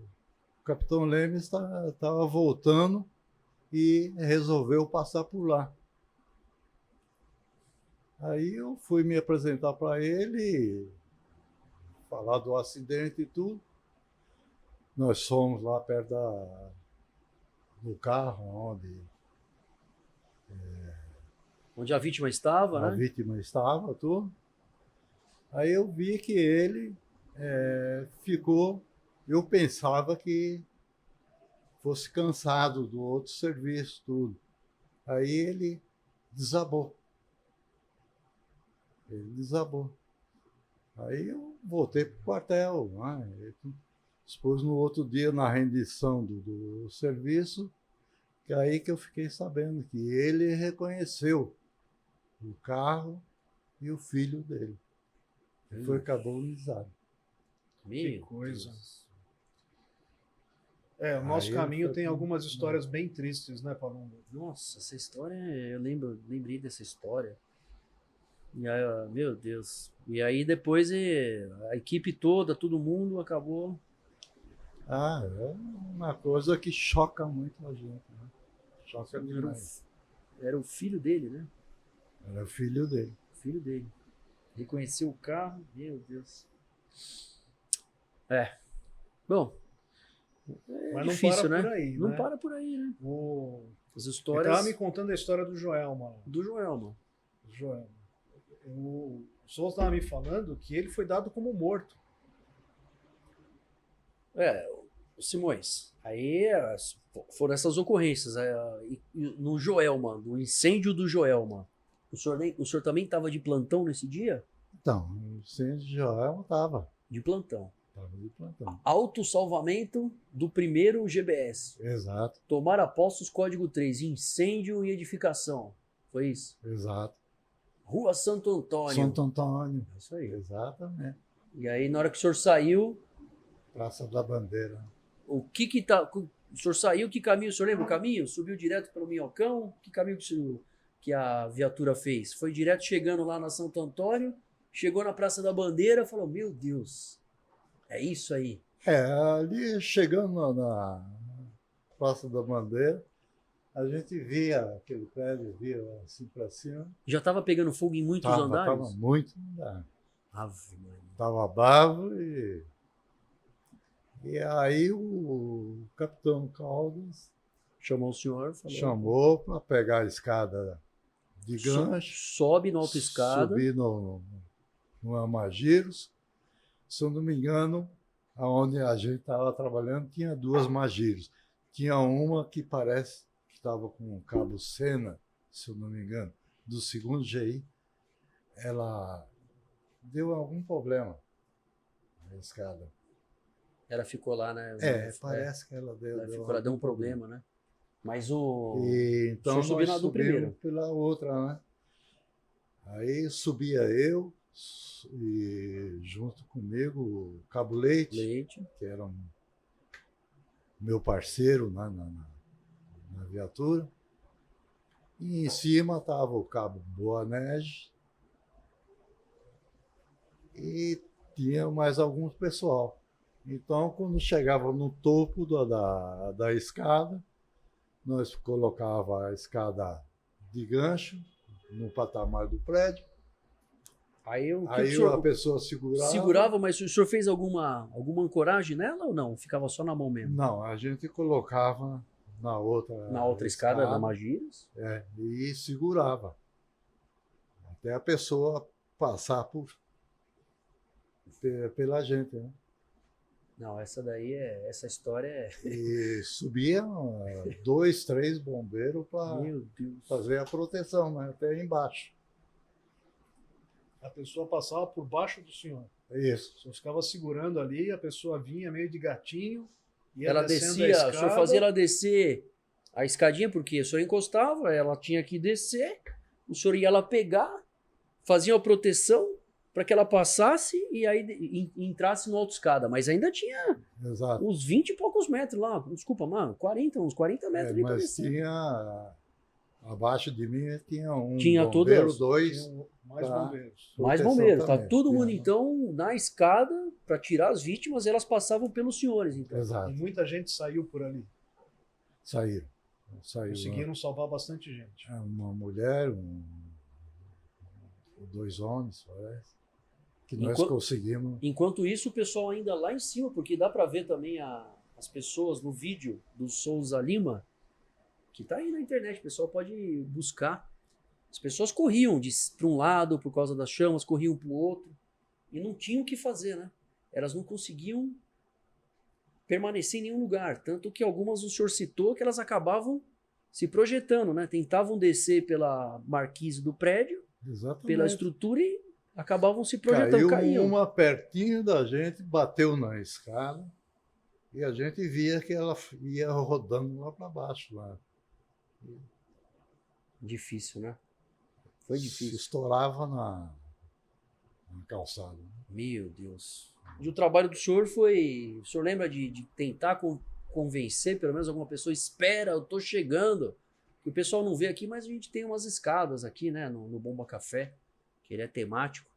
capitão Lemes estava voltando e resolveu passar por lá. Aí eu fui me apresentar para ele, falar do acidente e tudo. Nós fomos lá perto do carro, onde a vítima estava, né? A vítima estava, tudo. Aí eu vi que ele ficou, eu pensava que fosse cansado do outro serviço, tudo. Aí ele desabou. Aí eu voltei para o quartel. Né? Depois, no outro dia, na rendição do serviço, que aí que eu fiquei sabendo que ele reconheceu o carro e o filho dele. Ele foi carbonizado. Que coisa. O nosso caminho tem algumas histórias bem tristes, né, Palumbo? Nossa, essa história, eu lembrei dessa história. E aí, meu Deus. E aí depois a equipe toda, todo mundo acabou. É uma coisa que choca muito a gente, né? Choca demais. Era o filho dele, né? Era o filho dele. O filho dele. Reconheceu o carro, meu Deus. Bom. Mas difícil, não para né? por aí, Não né? para por aí, né? As Ele histórias. estava me contando a história do Joelma. Do Joelma. O Souza estava me falando que ele foi dado como morto. O Simões. Aí foram essas ocorrências. No Joelma, no incêndio do Joelma. O senhor também estava de plantão nesse dia? Então, o incêndio de Joelma estava. De plantão. Estava de plantão. Autossalvamento do primeiro GBS. Exato. Tomar a posse os código 3, incêndio e edificação. Foi isso? Exato. Rua Santo Antônio. Santo Antônio. Isso aí. Exatamente. E aí, na hora que o senhor saiu, Praça da Bandeira. o senhor saiu, que caminho? O senhor lembra o caminho? Subiu direto pelo Minhocão? Que caminho que o senhor... que a viatura fez? Foi direto chegando lá na Santo Antônio, chegou na Praça da Bandeira, falou, meu Deus, é isso aí. Ali chegando na Praça da Bandeira, a gente via aquele prédio, via assim para cima. Já estava pegando fogo em muitos andares? Estava muito andar. Ave Maria. Estava bravo e aí o capitão Caldas Chamou o senhor? Falou, chamou para pegar a escada de gancho. Sobe na autoescada. Subir no Amagiros. Se eu não me engano, aonde a gente estava trabalhando, tinha 2 Magiros. Tinha uma que parece que estava com o cabo Sena, se eu não me engano, do 2º GI. Ela deu algum problema na escada. Ela ficou lá, né? Parece que ela deu um problema, né? Mas então subiu nós na do primeiro. Pela outra, né? Aí subia eu e junto comigo o Cabo Leite, que era meu parceiro na viatura. E em cima estava o Cabo Boanerges e tinha mais alguns pessoal. Então, quando chegava no topo da escada, nós colocava a escada de gancho no patamar do prédio. Aí a pessoa segurava. Segurava, mas o senhor fez alguma ancoragem nela ou não? Ficava só na mão mesmo? Não, a gente colocava na outra escada da Magiros? E segurava. Até a pessoa passar pela gente, né? Não, essa história é... E subiam 2, 3 bombeiros para fazer a proteção, né? Até embaixo. A pessoa passava por baixo do senhor. Isso. O senhor ficava segurando ali, a pessoa vinha meio de gatinho, ia ela descendo descia, a escada. O senhor fazia ela descer a escadinha, porque o senhor encostava, ela tinha que descer, o senhor ia lá pegar, fazia uma proteção para que ela passasse e aí entrasse no autoescada. Mas ainda tinha uns 20 e poucos metros lá. Desculpa, mano, uns 40 metros ali para descer. Tinha... Abaixo de mim tinha um bombeiro, 2... Mais bombeiros. Mais bombeiros. Tá todo mundo, né? então, na escada, para tirar as vítimas, elas passavam pelos senhores. Então. Exato. E muita gente saiu por ali. Saíram. Conseguiram salvar bastante gente. Uma mulher, 2 homens, parece. Que nós conseguimos. Enquanto isso, o pessoal ainda lá em cima, porque dá para ver também as pessoas no vídeo do Souza Lima, que tá aí na internet, o pessoal pode buscar. As pessoas corriam para um lado por causa das chamas, corriam para o outro e não tinham o que fazer, né? Elas não conseguiam permanecer em nenhum lugar, tanto que algumas o senhor citou que elas acabavam se projetando, né? Tentavam descer pela marquise do prédio, exatamente, pela estrutura e acabavam se projetando. Caiu uma pertinho da gente, bateu na escada e a gente via que ela ia rodando lá para baixo. Lá. Difícil, né? Foi difícil. Se estourava na calçada. Meu Deus. E o trabalho do senhor foi... O senhor lembra de tentar convencer pelo menos alguma pessoa? Espera, eu tô chegando. Que o pessoal não vê aqui, mas a gente tem umas escadas aqui, né? No Bomba Café, que ele é temático.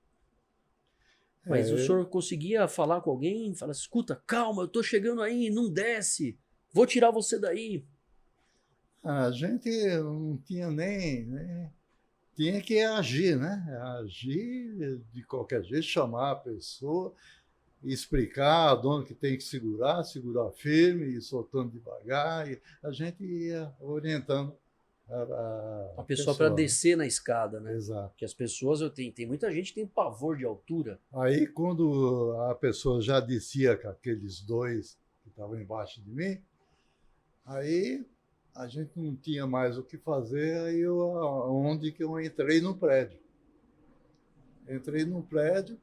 Mas o senhor conseguia falar com alguém? Falar, escuta, calma, eu tô chegando aí, não desce. Vou tirar você daí. A gente não tinha nem tinha que agir, né? Agir de qualquer jeito, chamar a pessoa, explicar a dona que tem que segurar firme, e soltando devagar. E a gente ia orientando a pessoa para descer na escada, né? Exato. Porque as pessoas, tem muita gente que tem pavor de altura. Aí quando a pessoa já descia com aqueles 2 que estavam embaixo de mim, aí a gente não tinha mais o que fazer, aí onde que eu entrei no prédio. Entrei no prédio,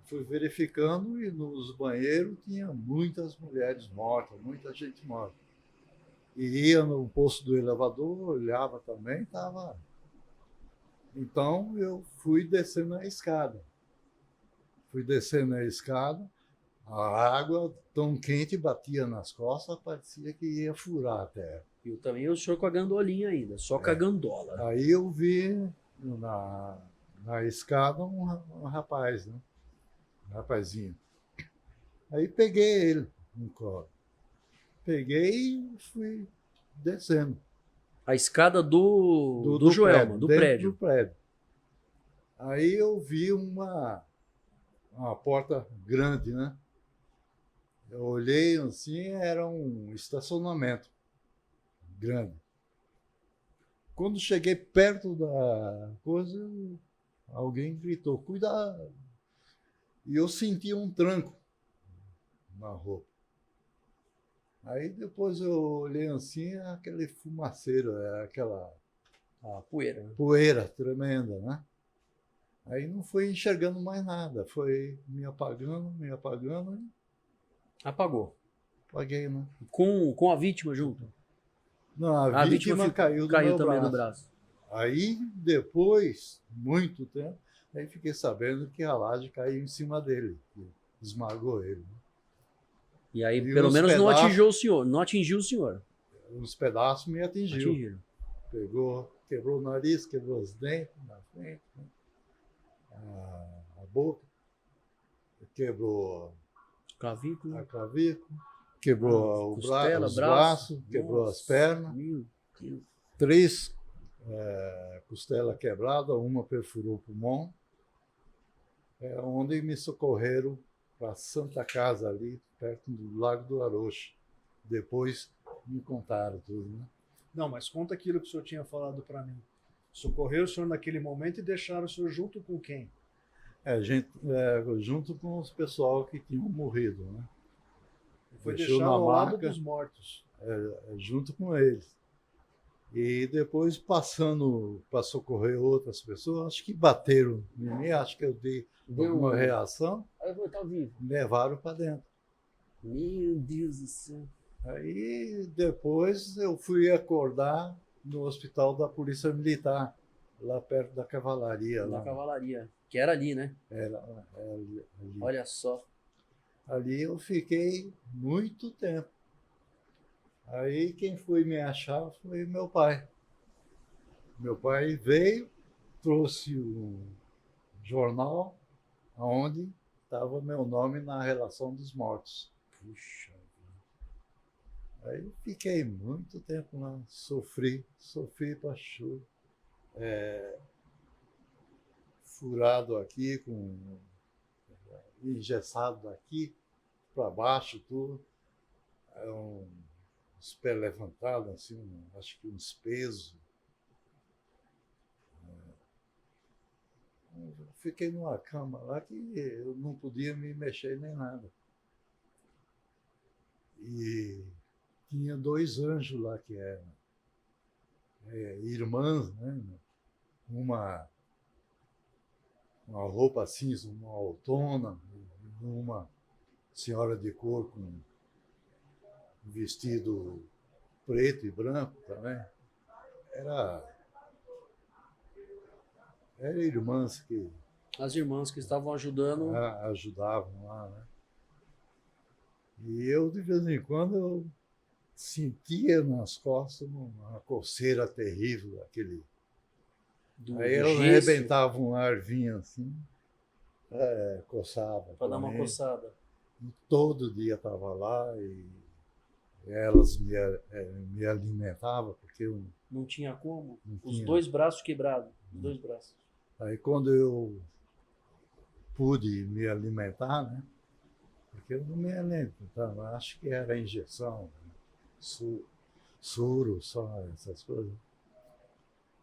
fui verificando e nos banheiros tinha muitas mulheres mortas, muita gente morta. E ia no posto do elevador, olhava também, estava... Então eu fui descendo a escada. A água tão quente batia nas costas, parecia que ia furar a terra. E também o senhor com a gandolinha ainda, só com a gandola. Aí eu vi na escada um rapaz, né? Um rapazinho. Aí peguei ele no colo. Peguei e fui descendo. A escada do Joelma, do dentro prédio. do prédio. Aí eu vi uma porta grande, né? Eu olhei assim, era um estacionamento grande. Quando cheguei perto da coisa, alguém gritou, cuidado! E eu senti um tranco na roupa. Aí depois eu olhei assim, aquele fumaceiro, aquela Poeira. poeira tremenda, né? Aí não fui enxergando mais nada, foi me apagando, e Apagou. apaguei, né? Com a vítima junto. Não, a vítima caiu do meu também braço. do braço. Aí depois, muito tempo, aí fiquei sabendo que a laje caiu em cima dele, que esmagou ele. E aí, E pelo uns menos, não pedaços- atingiu o senhor. Não atingiu o senhor. Uns pedaços me atingiu. Atingiram. Pegou, quebrou o nariz, quebrou os dentes na frente, né? A boca, quebrou Clavícula. a clavícula, quebrou costela, os braço. braços, quebrou Nossa, as pernas, Meu Deus. 3 costelas quebradas, uma perfurou o pulmão, onde me socorreram para a Santa Casa ali, perto do Lago do Arocho. Depois me contaram tudo, né? Não, mas conta aquilo que o senhor tinha falado para mim. Socorreu o senhor naquele momento e deixaram o senhor junto com quem? Junto com os pessoal que tinham morrido, né? Foi Deixou deixado na ao lado maca. dos mortos. Junto com eles. E depois, passando para socorrer outras pessoas, acho que bateram em mim, acho que eu dei uma reação, Aí eu vou estar vivo. me levaram para dentro. Meu Deus do céu. Aí depois eu fui acordar no hospital da Polícia Militar, lá perto da Cavalaria. Na Lá. cavalaria. Que era ali, né? Ali. Olha só. Ali eu fiquei muito tempo. Aí quem foi me achar foi meu pai. Meu pai veio, trouxe um jornal onde estava meu nome na relação dos mortos. Puxa. Aí fiquei muito tempo lá, sofri para chuva. Furado aqui, engessado daqui para baixo, tudo. Os pés levantados, assim, acho que uns pesos. Eu fiquei numa cama lá que eu não podia me mexer nem nada. E tinha 2 anjos lá que eram irmãs, né? Uma roupa cinza, uma autona, uma senhora de cor com um vestido preto e branco também. Eram irmãs que As irmãs que estavam ajudando. ajudavam lá, né? E eu, de vez em quando, eu sentia nas costas uma coceira terrível, aquele. Aí eu gesso, arrebentava um arvinho assim, coçava. para dar uma mim. coçada. E todo dia estava lá e elas me alimentavam, porque eu Não tinha como. Não Os tinha. 2 braços quebrados. Os 2 braços. Aí quando eu pude me alimentar, né? Porque eu não me alimentava, acho que era injeção, soro, só essas coisas.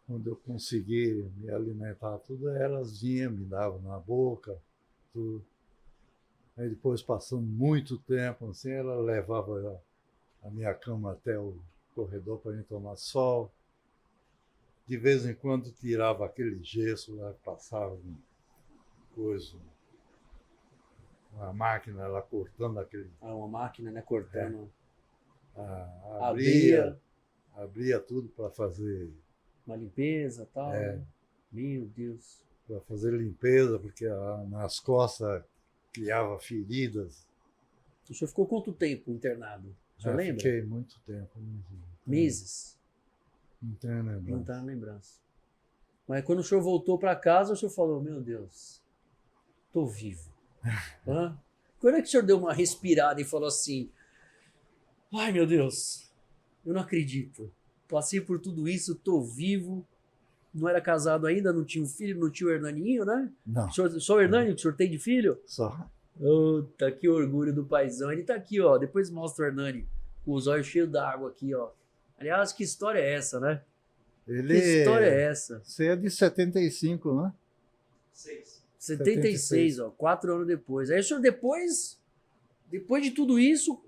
Quando eu consegui me alimentar tudo, elas vinham, me davam na boca, tudo. Aí depois, passando muito tempo, assim, ela levava a minha cama até o corredor para mim tomar sol. De vez em quando tirava aquele gesso lá, passava coisa, uma máquina lá cortando aquele. Uma máquina, né? Cortando. Abria tudo para fazer. Uma limpeza e tal. É. Né? Meu Deus. Para fazer limpeza, porque nas costas criava feridas. O senhor ficou quanto tempo internado? O senhor lembra? Fiquei muito tempo. Meses. Não tenho Não lembrança. tá na lembrança. Mas quando o senhor voltou para casa, o senhor falou, meu Deus, tô vivo. Hã? Quando é que o senhor deu uma respirada e falou assim, ai meu Deus, eu não acredito. Passei por tudo isso, tô vivo. Não era casado ainda, não tinha um filho, não tinha o Hernaninho, né? Não, Só o Hernani que o senhor tem de filho? só. Puta, que orgulho do paizão. Ele tá aqui, ó. Depois mostra o Hernani com os olhos cheios d'água aqui, ó. Aliás, que história é essa, né? Ele, Que história é essa? Você é de 75, né? 76, ó. 4 anos depois. Aí o senhor depois de tudo isso,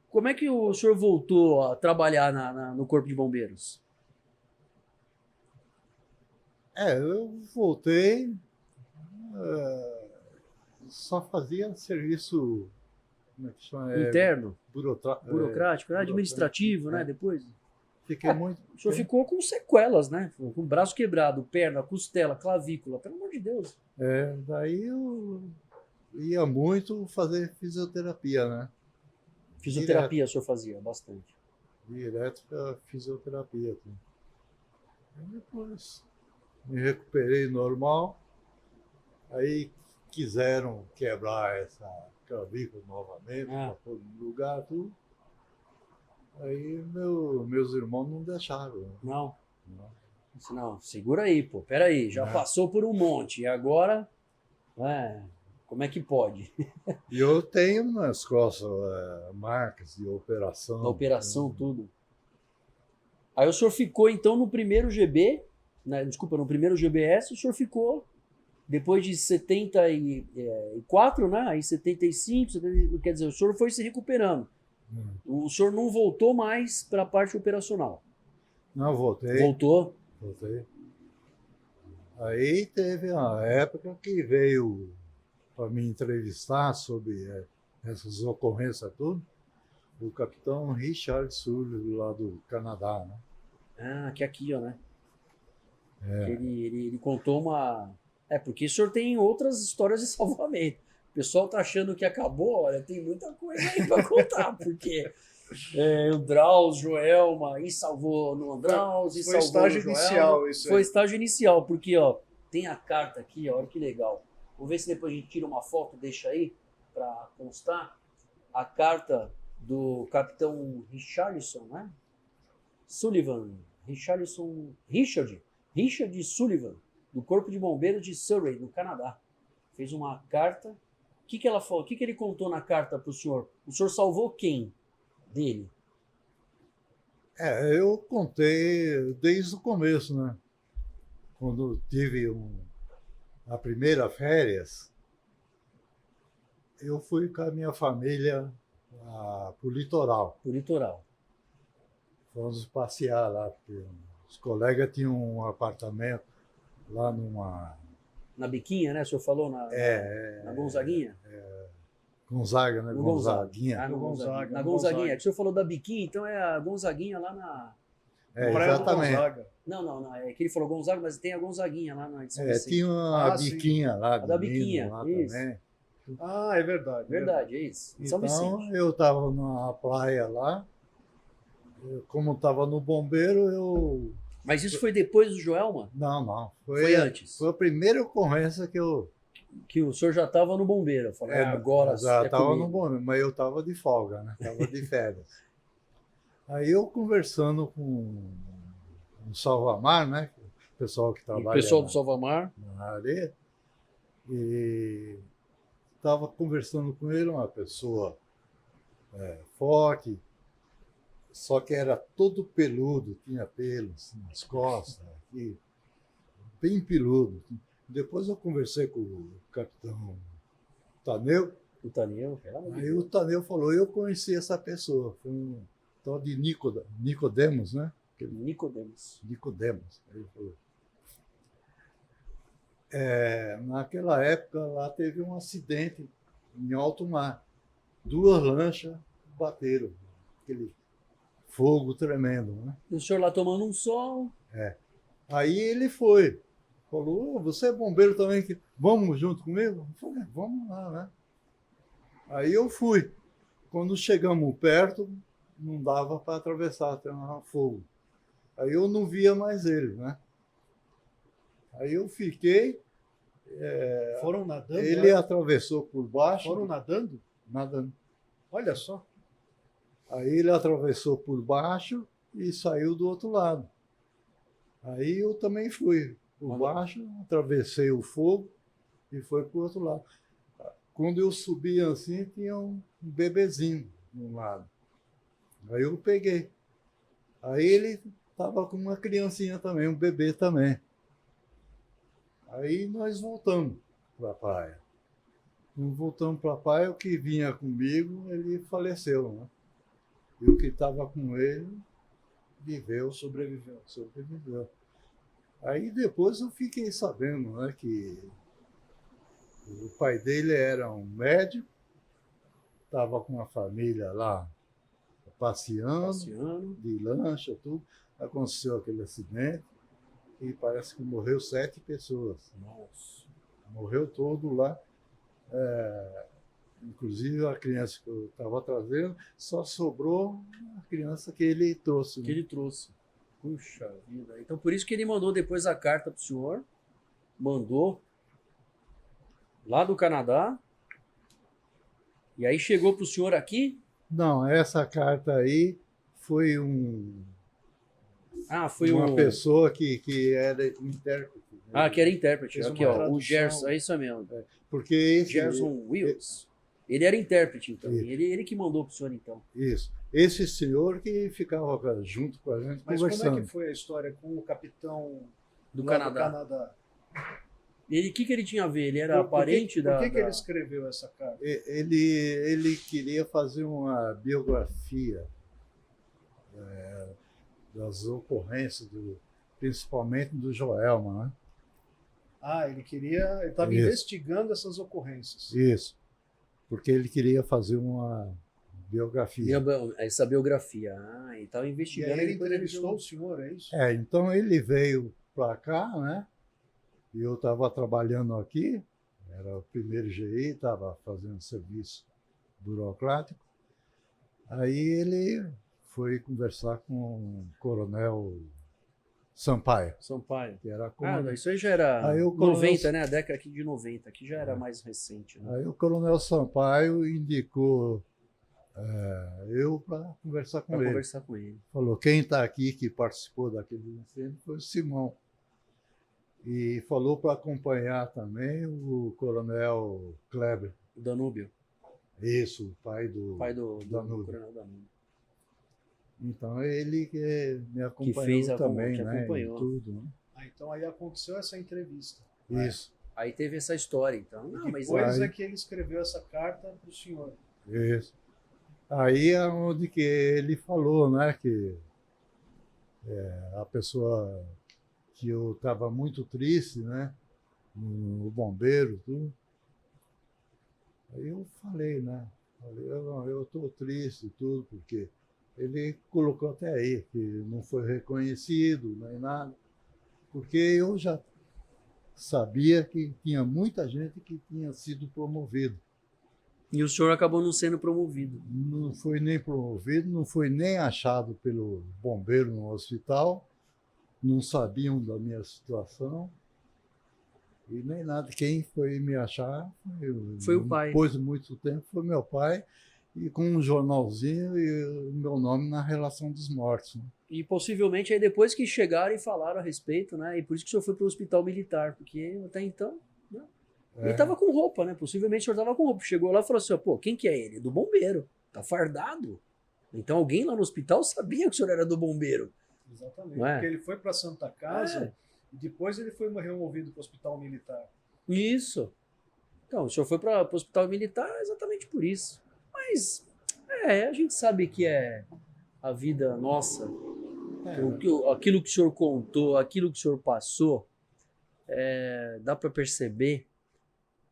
como é que o senhor voltou a trabalhar no Corpo de Bombeiros? Eu voltei, só fazia serviço, como é que chama? Interno, Burocrático, administrativo, né? Depois. Fiquei muito. O senhor ficou com sequelas, né? Com o braço quebrado, perna, costela, clavícula, pelo amor de Deus. Daí eu ia muito fazer fisioterapia, né? Fisioterapia o senhor fazia bastante. Direto para fisioterapia. Aí depois me recuperei normal. Aí quiseram quebrar essa clavícula novamente, para pôr no lugar, tudo. Aí meus irmãos não deixaram. Não. Não, segura aí, pô. Pera aí, já passou por um monte. E agora, como é que pode? E eu tenho nas costas marcas de operação. Da operação, tudo. Aí o senhor ficou, então, no primeiro GB, no primeiro GBS, o senhor ficou, depois de 74, né? Aí 75, quer dizer, o senhor foi se recuperando. O senhor não voltou mais para a parte operacional? Não, voltei. Voltou? Voltei. Aí teve uma época que veio para me entrevistar sobre essas ocorrências tudo, o capitão Richard Sullivan, lá do Canadá, né? Que aqui, ó, né? Ele contou uma... porque o senhor tem outras histórias de salvamento. O pessoal tá achando que acabou, olha, tem muita coisa aí para contar, porque o Drauz, Joelma, e salvou no Andraus, e foi salvou estágio no Joelma. inicial isso aí. Foi estágio inicial, porque ó, tem a carta aqui, ó, olha que legal. Vamos ver se depois a gente tira uma foto, deixa aí, para constar. A carta do capitão Richardson, né? Sullivan, Richard Sullivan, do Corpo de Bombeiros de Surrey, no Canadá. Fez uma carta. O que ela falou? O que ele contou na carta para o senhor? O senhor salvou quem dele? Eu contei desde o começo, né? Quando tive a primeira férias, eu fui com a minha família para o litoral. O litoral. Fomos passear lá, porque os colegas tinham um apartamento lá numa... Na Biquinha, né? O senhor falou na Gonzaguinha? Gonzaga, né? No Gonzaguinha. no Gonzaga. Na Gonzaguinha. Que o senhor falou da Biquinha, então é a Gonzaguinha lá na... Exatamente. Não. É que ele falou Gonzaga, mas tem a Gonzaguinha lá na edição recente. Tinha uma biquinha lá. A da Biquinha, lá isso. também. É verdade. Verdade, é isso. São Então, Vicente. eu estava na praia lá. Como estava no bombeiro, eu... Mas isso foi depois do Joelma? Não. Foi antes. Foi a primeira ocorrência que eu... Que o senhor já estava no bombeiro. Eu falei, agora já estava comigo. no bombeiro, mas eu estava de folga, né? Estava de férias. Aí eu conversando com o Salvamar, né? O pessoal que trabalha O pessoal do Salvamar. na área, e estava conversando com ele, uma pessoa forte, só que era todo peludo, tinha pelos nas costas, aqui, bem peludo. Depois eu conversei com o capitão Taneu. O Taneu. Aí o Taneu falou, eu conheci essa pessoa, foi um tal de Nicodemos, né? Nicodemos. Ele falou. Naquela época lá teve um acidente em alto mar. 2 lanchas bateram, aquele fogo tremendo, né? E o senhor lá tomando um sol. Aí ele falou, você é bombeiro também, vamos junto comigo? Eu falei, vamos lá, né? Aí eu fui. Quando chegamos perto, não dava para atravessar, tinha fogo. Aí eu não via mais ele, né? Aí eu fiquei, Foram nadando? ele atravessou por baixo. Foram nadando? Nadando. Olha só. Aí ele atravessou por baixo e saiu do outro lado. Aí eu também fui por baixo, atravessei o fogo e foi para o outro lado. Quando eu subi assim, tinha um bebezinho de um lado. Aí eu peguei. Aí ele estava com uma criancinha também, um bebê também. Aí nós voltamos para a praia. Quando voltamos para a praia, o que vinha comigo, ele faleceu, né? E o que estava com ele viveu, sobreviveu. Aí depois eu fiquei sabendo, né, que o pai dele era um médico, estava com a família lá passeando, de lancha, tudo. Aconteceu aquele acidente e parece que morreu 7 pessoas. Nossa. Morreu todo lá. Inclusive a criança que eu estava trazendo, só sobrou a criança que ele trouxe. Que ele trouxe. Puxa vida. Então por isso que ele mandou depois a carta pro senhor. Mandou lá do Canadá. E aí chegou pro senhor aqui? Não, essa carta aí foi uma pessoa que era intérprete. Ah, que era intérprete. Fez Aqui, uma ó, o tradução. Gerson, é isso mesmo. Porque esse, Gerson Wills. Ele era intérprete, então. Isso. Ele que mandou pro senhor, então. Isso. Esse senhor que ficava junto com a gente Mas conversando. como é que foi a história com o capitão Do lá Canadá. O que ele tinha a ver? Ele era parente da... Por que ele escreveu essa carta? Ele queria fazer uma biografia das ocorrências, principalmente do Joelma, né? Ah, ele estava investigando essas ocorrências. Isso. Porque ele queria fazer uma biografia. Essa biografia. Ele estava E investigando. aí ele entrevistou o senhor, é isso? Então ele veio para cá, né? E eu estava trabalhando aqui, era o primeiro GI, estava fazendo serviço burocrático. Aí ele foi conversar com o coronel Sampaio. Que era isso aí já era aí 90, né? A década aqui de 90. Aqui já era mais recente. Né? Aí o coronel Sampaio indicou eu para conversar com ele. Falou, quem está aqui que participou daquele incêndio foi o Simão. E falou para acompanhar também o coronel Kleber. Danúbio. Isso, o pai do Danúbio. Coronel Danúbio. Então ele que me acompanhou que fez também, que né? acompanhou. Tudo, né? Então aí aconteceu essa entrevista. Isso. Aí teve essa história, então. Não, mas depois é que ele escreveu essa carta para o senhor. Isso. Aí é onde que ele falou, né? Que a pessoa que eu estava muito triste, né? O bombeiro, tudo. Aí eu falei, né? Eu estou triste, tudo, porque ele colocou até aí que não foi reconhecido, nem nada, porque eu já sabia que tinha muita gente que tinha sido promovido. E o senhor acabou não sendo promovido. Não foi nem promovido, não foi nem achado pelo bombeiro no hospital, não sabiam da minha situação e nem nada. Quem foi me achar foi o pai. Depois de muito tempo foi meu pai, e com um jornalzinho e o meu nome na relação dos mortos. Né? E possivelmente aí depois que chegaram e falaram a respeito, né? E por isso que o senhor foi para o hospital militar, porque até então, né? Ele estava com roupa, né? Possivelmente o senhor estava com roupa. Chegou lá e falou assim, pô, quem que é ele? Do bombeiro. Tá fardado. Então alguém lá no hospital sabia que o senhor era do bombeiro. Exatamente, porque ele foi para a Santa Casa e depois ele foi removido para o hospital militar. Isso. Então, o senhor foi para o hospital militar exatamente por isso. Mas, a gente sabe que é a vida nossa. Aquilo que o senhor contou, aquilo que o senhor passou, dá para perceber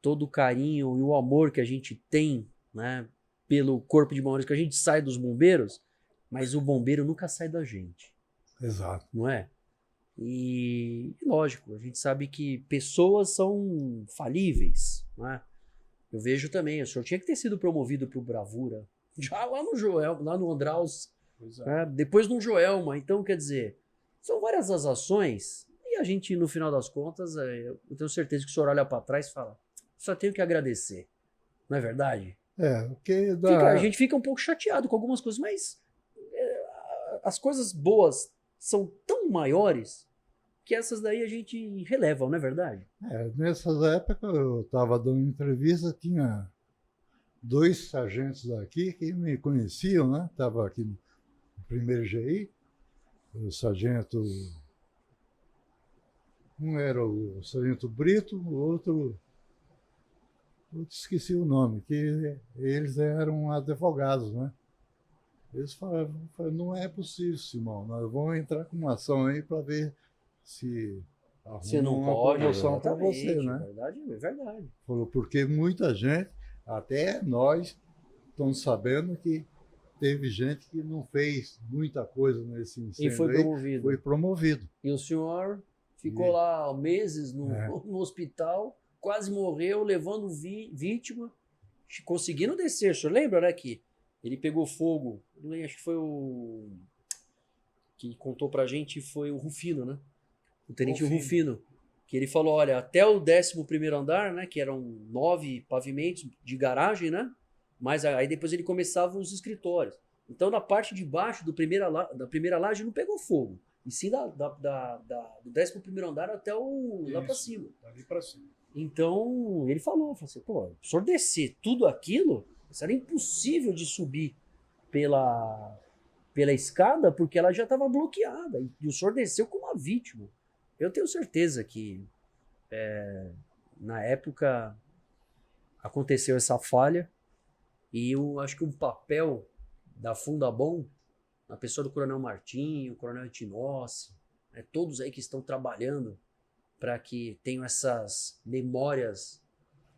todo o carinho e o amor que a gente tem, né, pelo corpo de bombeiros, que a gente sai dos bombeiros, mas o bombeiro nunca sai da gente. Exato. Não é? E lógico, a gente sabe que pessoas são falíveis, não é? Eu vejo também, o senhor tinha que ter sido promovido para o Bravura, já lá no Joel, lá no Andraus, Pois é. né? Depois de um Joelma. Então, quer dizer, são várias as ações e a gente, no final das contas, eu tenho certeza que o senhor olha para trás e fala, só tenho que agradecer. Não é verdade? Porque A gente fica um pouco chateado com algumas coisas, mas as coisas boas são tão maiores que essas daí a gente releva, não é verdade? nessas épocas eu estava dando entrevista, tinha 2 sargentos daqui que me conheciam, né? Estava aqui no primeiro GI, o sargento, um era o sargento Brito, o outro, eu esqueci o nome, que eles eram advogados, né? Eles falaram, não é possível, Simão, nós vamos entrar com uma ação aí para ver se Você arruma não uma pode, promoção para você, exatamente, né? É verdade. Falou, porque muita gente, até nós, estamos sabendo que teve gente que não fez muita coisa nesse incêndio. E foi aí, promovido. foi promovido. E o senhor ficou E- lá meses É. no hospital, quase morreu, levando vítima, conseguindo descer. O senhor lembra, né, que ele pegou fogo, não lembro, acho que foi o que contou pra gente, foi o Rufino, né? O tenente Rufino, que ele falou, olha, até o 11º andar, né, que eram 9 pavimentos de garagem, né? Mas aí depois ele começava os escritórios. Então na parte de baixo da primeira laje não pegou fogo. E sim do 11º andar até lá pra cima. Dali para cima. Então ele falou assim, pô, o senhor descer tudo aquilo, isso era impossível de subir pela escada porque ela já estava bloqueada. E o senhor desceu com uma vítima. Eu tenho certeza que na época aconteceu essa falha e eu acho que o papel da Fundabom, na pessoa do Coronel Martim, o Coronel Etinóssi, né, todos aí que estão trabalhando para que tenham essas memórias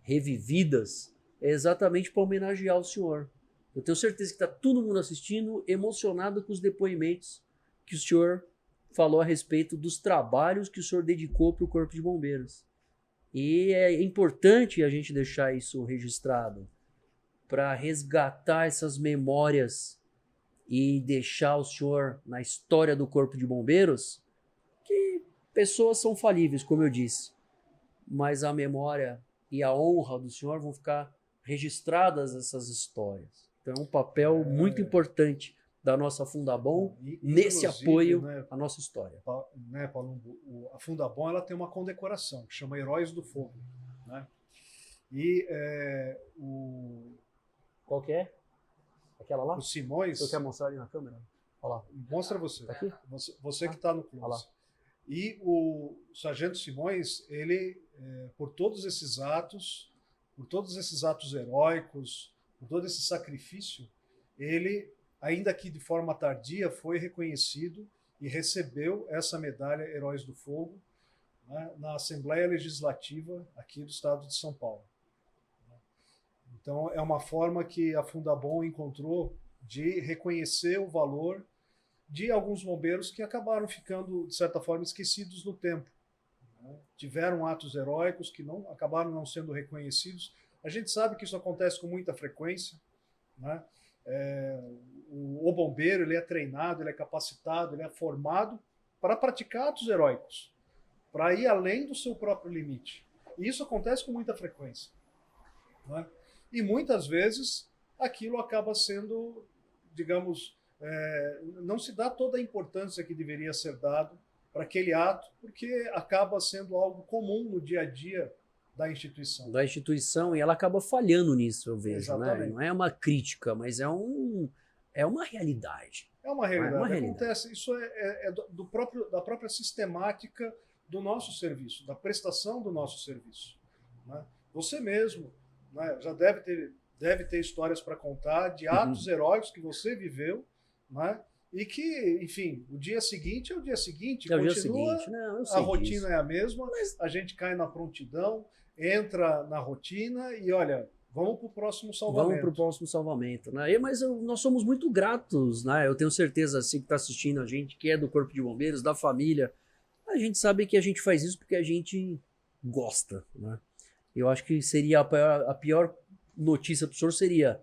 revividas, é exatamente para homenagear o senhor. Eu tenho certeza que está todo mundo assistindo, emocionado com os depoimentos que o senhor falou a respeito dos trabalhos que o senhor dedicou para o Corpo de Bombeiros. E é importante a gente deixar isso registrado para resgatar essas memórias e deixar o senhor na história do Corpo de Bombeiros, que pessoas são falíveis, como eu disse, mas a memória e a honra do senhor vão ficar registradas essas histórias. Então é um papel muito importante da nossa Fundabom nesse apoio à nossa história. Né, Paulo, a Fundabom ela tem uma condecoração que chama Heróis do Fogo, né? E qual que é? Aquela lá? O Simões. Você quer mostrar ali na câmera? Olha lá. Mostra você. Tá aqui? Você que está no close. E o Sargento Simões, ele, por todos esses atos heróicos, por todo esse sacrifício, ele, ainda que de forma tardia, foi reconhecido e recebeu essa medalha Heróis do Fogo, né, na Assembleia Legislativa aqui do estado de São Paulo. Então, é uma forma que a Fundabom encontrou de reconhecer o valor de alguns bombeiros que acabaram ficando, de certa forma, esquecidos no tempo. Né? Tiveram atos heróicos que acabaram não sendo reconhecidos. A gente sabe que isso acontece com muita frequência. Né? O bombeiro ele é treinado, ele é capacitado, ele é formado para praticar atos heróicos, para ir além do seu próprio limite. E isso acontece com muita frequência. Né? E muitas vezes aquilo acaba sendo, digamos, não se dá toda a importância que deveria ser dado para aquele ato, porque acaba sendo algo comum no dia a dia da instituição. E ela acaba falhando nisso, eu vejo. Exatamente. Né? Não é uma crítica, mas é uma realidade. É uma realidade. realidade. Acontece, isso da própria sistemática do nosso serviço, da prestação do nosso serviço. Né? Você mesmo, né, já deve ter histórias para contar de atos heróicos que você viveu, né? E que, enfim, o dia seguinte é o dia seguinte, continua, a rotina é a mesma, mas a gente cai na prontidão, entra na rotina e olha, vamos para o próximo salvamento. Né? Mas nós somos muito gratos, né? Eu tenho certeza, assim, que está assistindo a gente, que é do Corpo de Bombeiros, da família, a gente sabe que a gente faz isso porque a gente gosta, né? Eu acho que seria a pior notícia para o senhor seria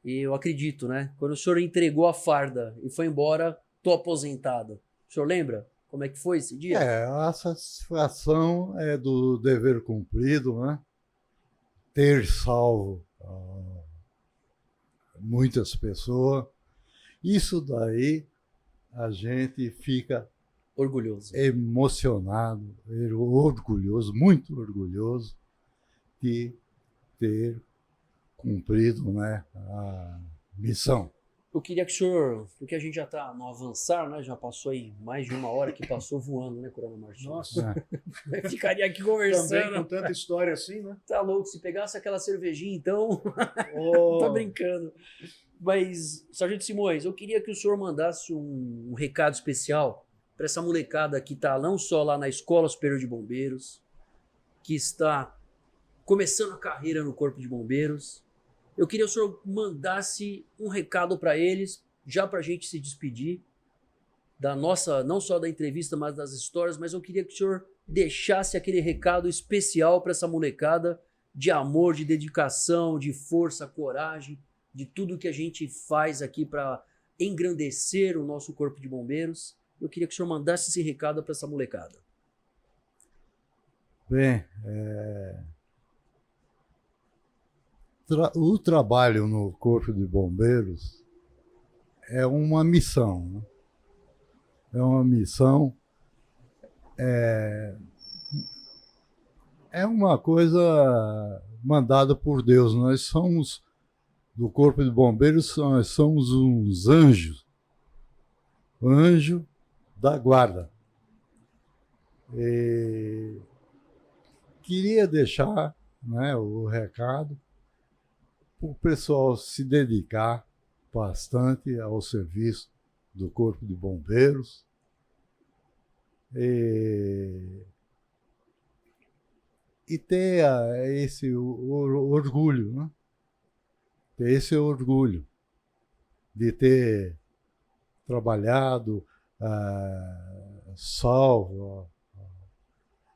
E eu acredito, né? Quando o senhor entregou a farda e foi embora, tô aposentado. O senhor lembra como é que foi esse dia? A satisfação é do dever cumprido, né? Ter salvo muitas pessoas. Isso daí a gente fica Orgulhoso. emocionado, orgulhoso, muito orgulhoso de ter cumprido, né, a missão. Eu queria que o senhor, porque a gente já tá no avançar, né? Já passou aí mais de 1 hora que passou voando, né, Coronel Martins? Nossa, Ficaria aqui também conversando. com tanta história assim, né? Tá louco, se pegasse aquela cervejinha, então. Oh, Tá brincando. Mas, Sargento Simões, eu queria que o senhor mandasse um recado especial para essa molecada que tá não só lá na Escola Superior de Bombeiros, que está começando a carreira no Corpo de Bombeiros. Eu queria que o senhor mandasse um recado para eles, já para a gente se despedir da nossa, não só da entrevista, mas das histórias, mas eu queria que o senhor deixasse aquele recado especial para essa molecada de amor, de dedicação, de força, coragem, de tudo que a gente faz aqui para engrandecer o nosso Corpo de Bombeiros. Eu queria que o senhor mandasse esse recado para essa molecada. Bem, o trabalho no Corpo de Bombeiros é uma missão, né? É uma missão, é uma coisa mandada por Deus. Nós somos, do Corpo de Bombeiros, nós somos uns anjos, anjo da guarda. E queria deixar, né, o recado para o pessoal se dedicar bastante ao serviço do Corpo de Bombeiros e ter esse orgulho, né? Ter esse orgulho de ter trabalhado, salvo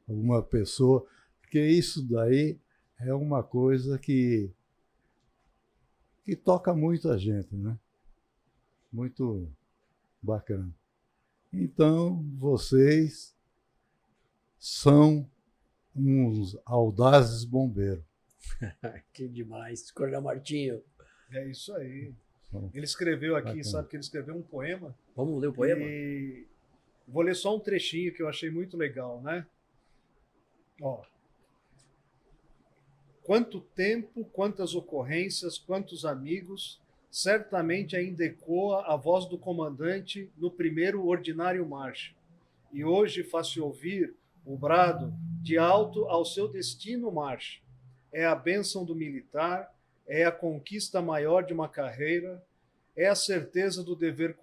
alguma pessoa, porque isso daí é uma coisa que toca muito a gente, né? Muito bacana. Então, vocês são uns audazes bombeiros. Que demais, Coronel Martinho. é isso aí. Ele escreveu aqui, Bacana. sabe que ele escreveu um poema? Vamos ler o poema? E vou ler só um trechinho que eu achei muito legal, né? Ó. Quanto tempo, quantas ocorrências, quantos amigos, certamente ainda ecoa a voz do comandante no primeiro ordinário marcha. E hoje faz-se ouvir o brado de alto ao seu destino marcha. É a bênção do militar, é a conquista maior de uma carreira, é a certeza do dever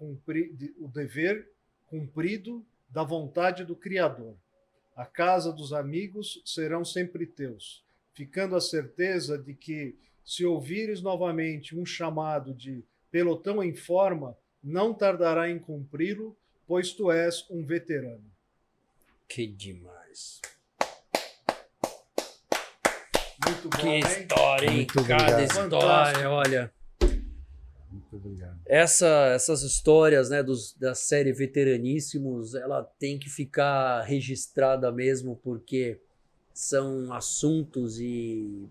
cumprido da vontade do Criador. A casa dos amigos serão sempre teus, ficando a certeza de que, se ouvires novamente um chamado de pelotão em forma, não tardará em cumpri-lo, pois tu és um veterano. Que demais. Muito bom, Que hein? história, hein? Muito Cada obrigado. história, Fantástico. olha. Muito obrigado. Essas histórias, né, da série Veteraníssimos, ela tem que ficar registrada mesmo, porque são assuntos e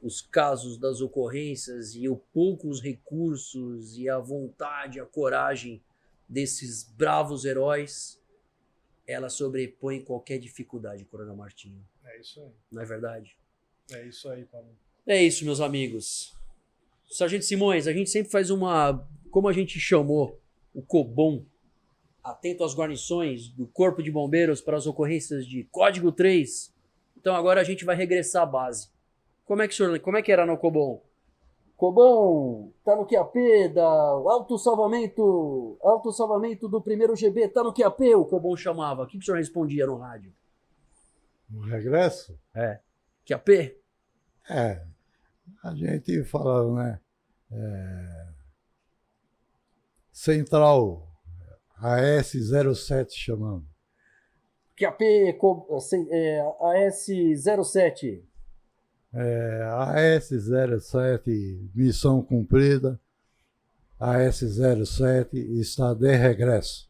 os casos das ocorrências e poucos recursos e a vontade, a coragem desses bravos heróis, ela sobrepõe qualquer dificuldade, Coronel Martinho. É isso aí. Não é verdade? É isso aí, Paulo. É isso, meus amigos. Sargento Simões, a gente sempre faz como a gente chamou o COBOM, atento às guarnições do Corpo de Bombeiros para as ocorrências de Código 3. Então agora a gente vai regressar à base. Como é que era no COBOM? COBOM, tá no QAP da autossalvamento do primeiro GB, tá no QAP, o COBOM chamava. O que o senhor respondia no rádio? O regresso? QAP? A gente falava, né? Central AS07 chamando. QAP AS07. AS-07, missão cumprida. AS-07 está de regresso.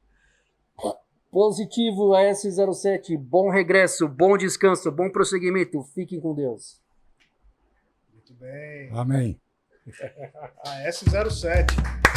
Positivo, AS-07. Bom regresso, bom descanso, bom prosseguimento. Fiquem com Deus. Muito bem. Amém. AS-07.